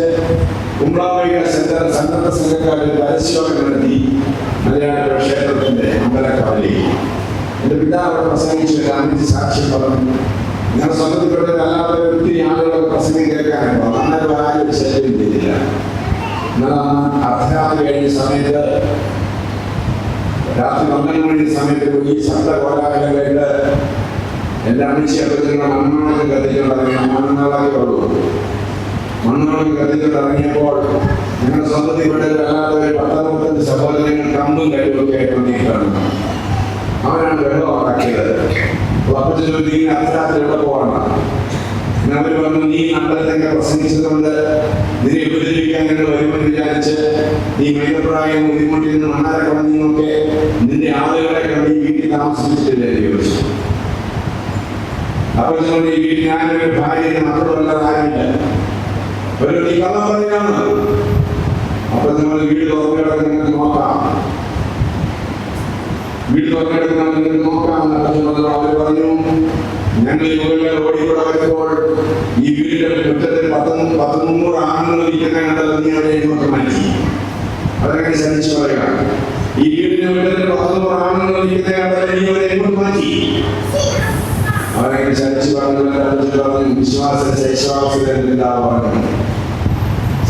കുംബ്ലാവൈക സെന്റർ സന്നദ്ധ സംഘക്കാരിൽ പരസ്യയോഗം നടത്തി മലയാള ക്ഷേത്രത്തിന്റെ അമ്പലക്കാവിലേക്ക്. എന്റെ പിതാവ് അവിടെ പ്രസംഗിച്ചു, ഗാന്ധിജി സാക്ഷ്യം പറഞ്ഞു. ഞങ്ങൾ സംബന്ധിപ്പെട്ടവരല്ലാത്ത ഒത്തിരി ആളുകളൊക്കെ പ്രസംഗം കേൾക്കാനുണ്ടോ? അന്നേരം ആരും ഒരു ശല്യം ചെയ്തില്ല. എന്നാൽ അർദ്ധരാത്രി കഴിഞ്ഞ സമയത്ത് രാത്രി 12 മണി സമയത്ത് ഈ ശബ്ദ കോലാഹലമായിട്ട് എൻ്റെ അമ്മച്ചിയപ്പത്തിനുള്ള മണ്ണോളം കത്തിച്ചുകൊണ്ടിറങ്ങിയ മണ്ണാളാക്കിയുള്ളൂ. മണ്ണോളം കത്തിച്ചുകൊണ്ടിറങ്ങിയപ്പോൾ ഞങ്ങളുടെ സ്വന്തത്തിൽപ്പെട്ട അല്ലാത്ത ഒരു 10-30 സഹോദരങ്ങൾ കമ്പും കഴിവൊക്കെ ആയിട്ട് വന്നിട്ടാണ്. അവനാണ് വെള്ളം ഉണ്ടാക്കിയത്. അപ്പച്ചൻ ചോദിച്ചു, ഇങ്ങനെ അർദ്ധരാത്രി എവിടെ പോകണം? അവർ പറഞ്ഞു, നീ അമ്പലത്തൊക്കെ പ്രസംഗിച്ചതുകൊണ്ട് നിന്നെ ഉപദ്രവിക്കാൻ ഞങ്ങൾ വരുമെന്ന് വിചാരിച്ച് നീ മേലപ്രായം ബുദ്ധിമുട്ടിൽ നിന്ന് മണ്ണാരെ കളഞ്ഞൊക്കെ നിന്റെ ആളുകളെ കണ്ട് ഈ വീട്ടിൽ താമസിച്ചിട്ടില്ലേ ചോദിച്ചു. അപ്പോൾ ഈ വീട്ടിൽ ഞാനൊരു ഭാര്യയുടെ മക്കളുള്ളതായില്ല, ഒരു നീ കള്ളം പറയുകയാണ്. അപ്പൊ നമ്മൾ വീട് തുറന്നെടുക്കാൻ നിങ്ങൾക്ക് നോക്കാം, വീട് തുറന്നെടുക്കാൻ നിങ്ങൾക്ക് നോക്കാം. അവർ പറഞ്ഞു, ഞങ്ങൾ യുവകൾ ഓടിക്കൂടെ വരുമ്പോൾ ഈ വീടിന്റെ മുറ്റത്തിൽ 100-100 ആണുങ്ങൾ ഇരിക്കുന്നതല്ല, നീ അവരെ ഇങ്ങോട്ട് മാറ്റി. അവരങ്ങനെ ശ്രമിച്ചു പറയുകയാണ്, ഈ വീടിന്റെ മുറ്റത്തിൽ 100 ആണുങ്ങൾ ഇരിക്കുന്നതല്ല, നീ അവരെ ഇങ്ങോട്ട് മാറ്റി. അവരങ്ങനെ ശ്രമിച്ചു പറഞ്ഞു, വിശ്വാസ പറഞ്ഞു,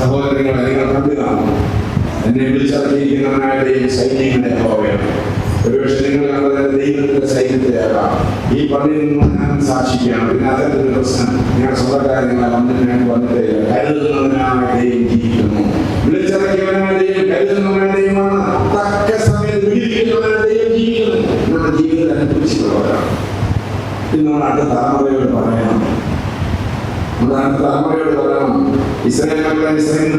സഹോദരങ്ങളെ നിങ്ങൾ കണ്ടു കാണും, എന്നെ വിളിച്ചിറക്കിയിരിക്കുന്നവനായിട്ട് സൈന്യങ്ങളുടെ യഹോവയാണ്. ഒരുപക്ഷെ നിങ്ങൾ കണ്ടതിന്റെ ദൈവത്തിന്റെ സൈന്യത്തെയാകാം. ഈ പള്ളിയിൽ നിന്ന് ഞാൻ സാക്ഷിക്കുകയാണ്. പിന്നെ അത്തരത്തിലൊരു പ്രശ്നം ഞങ്ങളുടെ സ്വന്തക്കാര്യങ്ങളെ വന്നിട്ട് ഞങ്ങൾക്ക് വന്നിട്ടേ കരുതുന്നവനായ ദൈവം ജീവിക്കുന്നു. വിളിച്ചിറക്കിയവനായ ദൈവം കരുതുന്നവനായ ദൈവമാണ്. തക്ക സമയത്ത് വിളിക്കുന്നവനായ ദൈവം ജീവിക്കുന്നു. നമ്മുടെ ജീവിതത്തെ അനുഭവിച്ചിട്ടുള്ളവരാണ്. ഇന്ന് നമ്മുടെ അടുത്ത തലമുറയോട് പറയണം, നമ്മുടെ അടുത്ത തലമുറയോട് പറയണം, ഇസ്രായേൽ മക്കളെ ഇസ്രായേലിൽ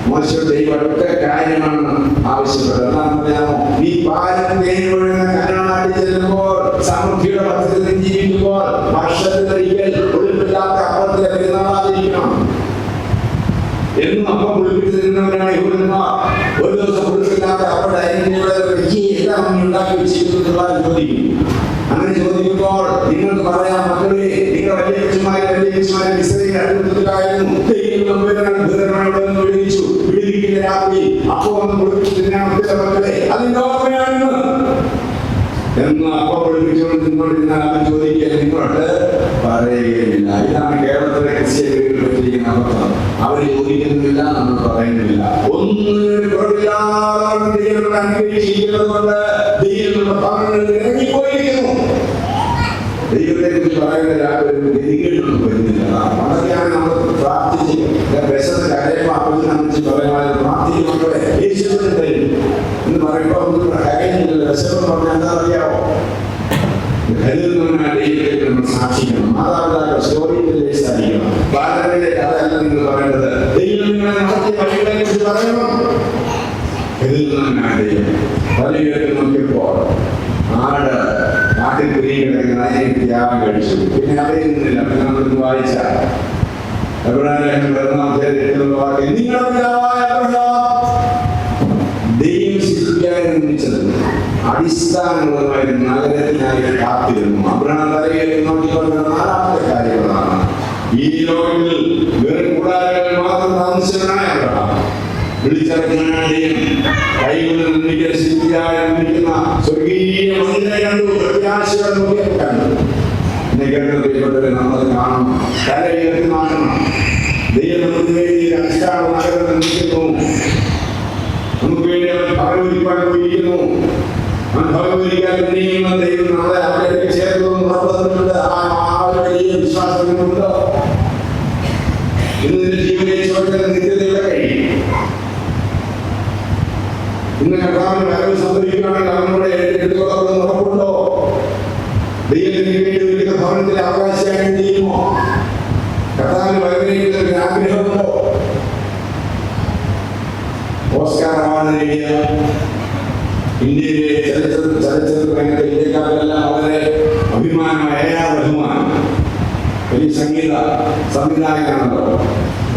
മോശം ദൈവം ഒറ്റ കാര്യമാണ് ആവശ്യപ്പെട്ടത്. എന്താണെന്നറിയാമോ? നീ പാലും തേനും ഒഴുകുന്ന കനാനാട്ടിൽ ചെല്ലുമ്പോൾ, സമൃദ്ധിയുടെ പദ്ധതിയിൽ ജീവിക്കുമ്പോൾ, വർഷത്തിലൊരിക്കൽ ഒളിപ്പില്ലാത്ത അപ്പത്തിന്റെ പെരുന്നാളായിരിക്കണം. എന്നും അപ്പം ഒളിപ്പിച്ച് തരുന്നവരാണ് യഹൂദന്മാർ. ഒരു ദിവസം ഒളിപ്പില്ലാത്ത അപ്പം എല്ലാം ഉണ്ടാക്കി വെച്ചിട്ടുള്ള ചോദിക്കും. അങ്ങനെ ചോദിക്കുമ്പോൾ നിങ്ങൾക്ക് പറയാം, മക്കളെ നിങ്ങൾ വലിയ കൊച്ചുമാരെ ഇസ്രായേൽ അടുപ്പത്തിലായിരുന്നു, വിളിച്ചു വിളിപ്പിക്കുന്ന രാത്രി അപ്പൊ വന്ന് മക്കളെ അതിന്റെ ഓർമ്മയാണെന്ന് എന്ന് അപ്പം ഒളിപ്പിച്ചുകൊണ്ട് നിന്നോണ്ടിരുന്നാൽ അവൻ ചോദിക്കുക, നിങ്ങളോട് പറയുകയില്ല. ഇതാണ് കേരളത്തിലെ ക്രിസ്ത്യ വീടുകളിൽ പറ്റിയിരിക്കുന്ന അബദ്ധം. അവർ ചോദിക്കുന്നില്ല, നമ്മൾ പറയുന്നില്ല. ഒന്നും അനുഗ്രഹിച്ചിരിക്കുന്നത് കൊണ്ട് ദൈവങ്ങളുടെ ഭവനങ്ങളിൽ ഇറങ്ങിപ്പോയിരിക്കുന്നു. ദൈവത്തെ കുറിച്ച് പറയുന്ന രാവിലെ ഗതികേടൊന്നും വരുന്നില്ല. പണ്ടൊക്കെയാണ് നമ്മൾ പ്രാർത്ഥിച്ച് വിശന്ന് കരയുമ്പോൾ അപ്പച്ചി പറയുന്നത് പ്രാർത്ഥിക്കുമ്പോഴേ യേശുവിനെ തരും എന്ന് പറയുമ്പോൾ ഒന്നും കരയുന്നില്ല. വിശമെന്ന് പറഞ്ഞാൽ എന്താ അറിയാമോ? കരുതുന്നവനായ ദൈവത്തെ നമ്മൾ സാക്ഷിക്കണം. മാതാപിതാക്കൾ സ്റ്റോറിയിലെ സാധിക്കണം. ബാലരുടെ കഥയല്ല നിങ്ങൾ പറയേണ്ടത്. ദൈവം നിങ്ങളെ നടത്തിയ വഴികളെ കുറിച്ച് പറയണം. കരുതുന്നവനായ ദൈവം വലിയൊരു നോക്കിയപ്പോൾ നാട്ടിൽ കുരുങ്ങി കിടക്കുന്ന അതിനെ ത്യാഗം കഴിച്ചു. പിന്നെ അറിയുന്നില്ല. പിന്നെ നമ്മളിന്ന് വായിച്ച ദൈവം ശിശുക്കായി നിർമ്മിച്ചത് അടിസ്ഥാനപരമായ നഗരത്തിനായി കാത്തിരുന്നു. അബ്രഹാം തലയിൽ നോക്കിക്കൊണ്ട 4ാമത്തെ കാര്യങ്ങളാണ്. ഈ ലോകത്തിൽ വെറും കൂടാരങ്ങൾ മാത്രം താമസിച്ചവനായ അബ്രഹാം വിളിച്ചിറക്കുന്നതിനെയും കൈകൊണ്ട് നിർമ്മിക്കുന്ന ശില്പിയായി നിർമ്മിക്കുന്ന സ്വർഗീയ മന്ദിരം കണ്ടു. പ്രത്യാശയോടെ നോക്കിയാൽ കണ്ടു. പ്രിയപ്പെട്ടവരെ, നമ്മൾ കാണണം, തല ഉയർത്തി നോക്കണം. ദൈവം നമുക്ക് വേണ്ടി അടിസ്ഥാന നഗരം നിർമ്മിക്കുന്നു. നമുക്ക് വേണ്ടി അവൻ ഭഗവതിക്കാൻ പോയിരിക്കുന്നു. അവൻ ഭഗവതിക്കാൻ നീങ്ങുന്ന ദൈവം നമ്മളെ അവരുടെ ചേർന്ന് ഉറപ്പുന്നുണ്ട്. ആ വലിയ വിശ്വാസങ്ങളുണ്ട്. ഇന്ന് നിന്റെ ജീവിതത്തെ ചോദിക്കുന്ന നിത്യതയുടെ കഴിയും. ഇന്ന് കർത്താവിന് വരവ് സംഭവിക്കുകയാണെങ്കിൽ അവനോട് എടുത്തുകൊള്ളുന്ന ഉറപ്പുണ്ടോ? ദൈവത്തിന് വേണ്ടി ഒരിക്കൽ ഭവനത്തിലെ അവകാശിയായി ചെയ്യുമോ? കർത്താവിന് വരവിനെ ആഗ്രഹമുണ്ടോ? ഓസ്കാർ അവാർഡ് നേടിയ ഇന്ത്യയിലെ ചലച്ചിത്ര രംഗത്തെ ഇന്ത്യക്കാരെല്ലാം വളരെ അഭിമാനമായ A.R. റഹ്മാൻ വലിയ സംഗീത സംവിധായകനാണല്ലോ.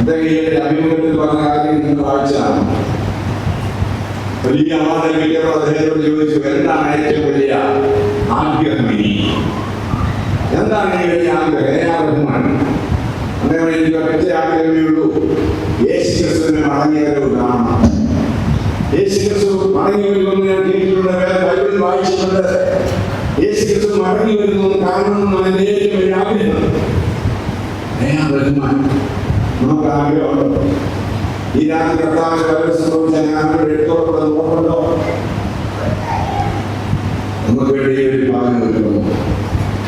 അദ്ദേഹം അഭിമുഖത്തിൽ പറഞ്ഞ കാര്യം നിങ്ങൾ വായിച്ചതാണ്. വലിയ അവാർഡ് കിട്ടിയപ്പോൾ അദ്ദേഹത്തോട് ചോദിച്ചു, എന്താണ് ഏറ്റവും വലിയ ആഗ്രഹം? ഇനി എന്താണ് ഈ വലിയ ആഗ്രഹം? A.R. റഹ്മാൻ അദ്ദേഹം എനിക്ക് ഒറ്റ ആഗ്രഹമേ ഉള്ളൂ, യേശു ക്രിസ്തുവിനെ മടങ്ങിയവരെ കാണണം. യേശു ക്രിസ്തു മടങ്ങി വരുമെന്ന് ഞാൻ കേട്ടിട്ടുണ്ട്, ബൈബിളിൽ വായിച്ചിട്ടുണ്ട്. യേശു ക്രിസ്തു മടങ്ങി വരുന്നു കാണണമെന്നാണ് എൻ്റെ ഏറ്റവും വലിയ ആഗ്രഹം. A.R. റഹ്മാൻ നമുക്ക് ആഗ്രഹമുണ്ടോ? ഈ രാത്രി കർത്താവിന്റെ വരവ് സംഭവിച്ചാൽ ഞാൻ എടുത്തോടെ നോക്കണ്ടോ? നമുക്ക് വേണ്ടി ഒരു ഭാഗം വരുന്നു.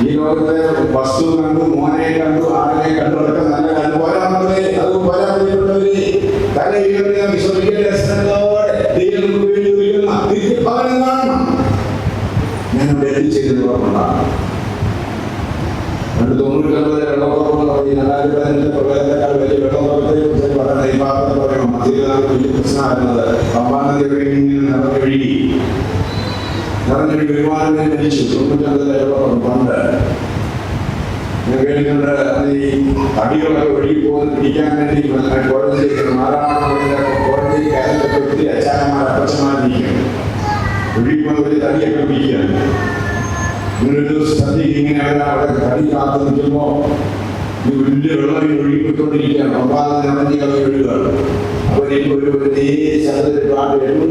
ഈ ലോകത്തെ വസ്തു കണ്ടു, മോനെ കണ്ടു, ആടിനെ കണ്ടു, അതൊക്കെ നല്ല കണ്ടു പോരാമേ. അത് പോരാമപ്പെട്ടവരെ തലയിലുയർന്ന വിശ്വസിക്കൽ രസനത്തോടെ ദൈവം വേണ്ടി ഒരുങ്ങുന്ന നിത്യഭവനം കാണണം. ഞാൻ അവിടെ എത്തിച്ചേരുന്നത് കൊണ്ടാണ്. 1999 വെള്ളപ്പൊക്കം തുടങ്ങി 2015 പ്രളയത്തെക്കാൾ വലിയ വെള്ളപ്പൊക്കത്തെ കുറിച്ച് പറയുന്ന ഈ ഭാഗത്ത് പറയുമ്പോൾ മധ്യനാട് വലിയ പ്രശ്നമായിരുന്നത് പമ്പാ നദി ഇങ്ങനെ നിറഞ്ഞൊഴുകി ഒരുപാട് മരിച്ചു. 99 വെള്ളപ്പൊക്കം പണ്ട് ഞാൻ കേട്ടിട്ടുണ്ട്. ഈ തടികളൊക്കെ ഒഴുകി പോകുന്ന പിടിക്കാൻ വേണ്ടി കോടതിയിലേക്ക് കോടതി കേരളത്തിലൊക്കെ ഒത്തിരി അച്ചാരന്മാർ അപ്പച്ചന്മാരിരിക്കും. ഒഴുകി പോകുന്ന ഒരു തടിയൊക്കെ പിടിക്കുകയാണ്. ഒരു ദിവസം സദ്യക്ക് ഇങ്ങനെ അവിടെ തടി കാത്തു നിൽക്കുമ്പോൾ ഈ വലിയ വെള്ളം ഒഴുകിക്കൊണ്ടിരിക്കുകയാണ്. പമ്പാതെ നിറഞ്ഞ ഒഴുകുകയാണ്. അപ്പോൾ എനിക്ക് ഒരു ശബ്ദത്തിൽ പാട്ട് പാട്ട്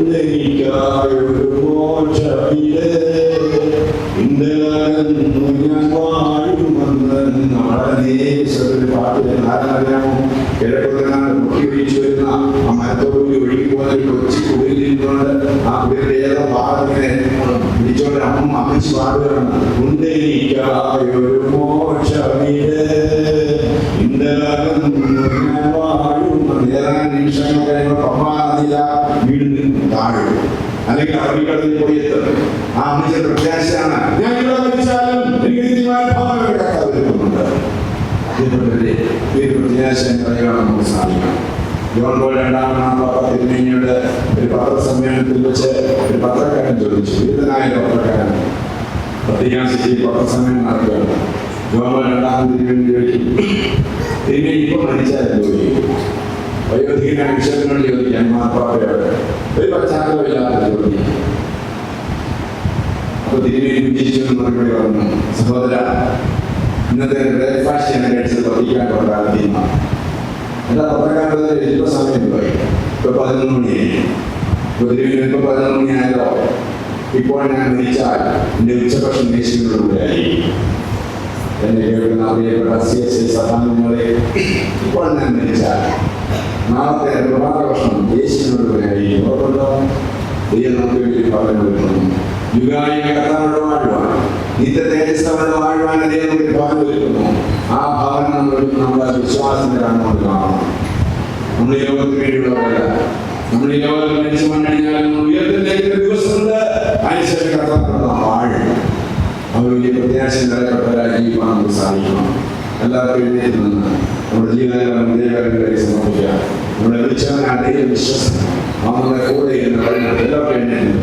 കിഴക്കൊന്നാണ് മുട്ടി ഒഴിച്ചു വരുന്ന ആ മരത്തോടുകൂടി ഒഴുകി പോകുന്ന ഒരു കൊച്ചി കുടിലിരുന്നുകൊണ്ട് ആ കുടിലിന്റെ ഏതോ പാടത്തിനെ പിടിച്ചോണ്ട് അമ്മച്ചി പാടുകയാണ്. ഉണ്ടെനിക്കായൊരു മോക്ഷമീട് ഏതാനും നിമിഷങ്ങൾ കഴിയുമ്പോൾ പമ്പാ നദിയില വീട് നിന്ന് താഴെ അല്ലെങ്കിൽ അറബിക്കടലിൽ പോയി എത്തും. ആ അമ്മച്ചിയുടെ പ്രത്യാശയാണ്, ഞാൻ ഇവിടെ മരിച്ചാലും എനിക്ക് നിത്യമാനുണ്ട്. അതേപോലെ ഒരു പ്രത്യാശ പറയുകയാണ് നമുക്ക് സാധിക്കണം. ജോൺ പോൾ രണ്ടാമനാം തിരുമേനിയുടെ ഒരു പത്രസമ്മേളനത്തിൽ വെച്ച് ഒരു പത്രക്കാരൻ ചോദിച്ചു, വിരുദ്ധനായ പത്രക്കാരൻ വത്തിക്കാൻ സിറ്റിയിൽ പത്രസമ്മേളനം നടക്കുകയാണ്. ജോൺ പോൾ രണ്ടാമൻ തിരുമേനി ചോദിക്കും, തിരുമേനി ഇപ്പം മരിച്ചാലും ചോദിക്കും. വയോധികനായ വിഷയത്തിനോട് ചോദിക്കാൻ മാർപ്പാപ്പയോട് ഒരു പശ്ചാത്തലമില്ലാത്ത ചോദ്യം. അപ്പൊ തിരുമേനി വിജയിച്ചു മറുപടി പറഞ്ഞു, സഹോദര, ഇന്നത്തെ ബ്രേക്ക്ഫാസ്റ്റ് ഞാൻ കഴിച്ചത് വത്തിക്കാൻ കൊണ്ടാകുന്ന എന്താ പത്രക്കാരുടെ ഇപ്പൊ സമയം പോയി. ഇപ്പൊ 11 മണിയായി. ഇപ്പൊ 11 മണിയായല്ലോ. ഇപ്പോൾ ഞാൻ മരിച്ചാൽ എന്റെ ഉച്ചഭക്ഷണം യേശുവിനോടുകൂടെയായി. എന്നെ കേൾക്കുന്ന പ്രിയപ്പെട്ട CSI സഭാംഗങ്ങളെ, ഇപ്പോൾ ഞാൻ മരിച്ചാൽ നാളത്തെ പ്രഭാത ഭക്ഷണം യേശുവിനോടുകൂടെയായി. ഓർമ്മല്ലോ, ദൈവം നമുക്ക് വേണ്ടി പറഞ്ഞു വരുന്നു. യുഗായുഗ കർത്താവിനോട് വാഴുവാൻ, നിത്യ തേജസ്സവനോട് വാഴുവാൻ ദൈവം നമുക്ക് ഭവനം ഒരുക്കുന്നു. ആ ഭവനം നമ്മുടെ വിശ്വാസത്തിന്റെ കാണുന്നത് കാണണം. നമ്മൾ ഈ ലോകത്തിന് വേണ്ടിയുള്ളവരല്ല. നമ്മൾ ഈ ലോകത്തിൽ മരിച്ചു മണ്ണടിഞ്ഞാൽ ഉയർത്തിലേക്ക് ദിവസമുണ്ട്. അതിനുശേഷം കർത്താവിനോട് നാം വാഴും. അവർ വലിയ പ്രത്യാശ നിലപ്പെട്ടവരായി ജീവിക്കാൻ നമുക്ക് സാധിക്കണം. എല്ലാവർക്കും എഴുന്നേറ്റ് നിന്ന് നമ്മുടെ ജീവിതകാലം ദൈവകാര്യം സമർപ്പിക്കുക. നമ്മുടെ വിളിച്ചവനാണ് ദൈവ വിശ്വസം. നമ്മുടെ കൂടെ എല്ലാവർക്കും എഴുന്നേറ്റ്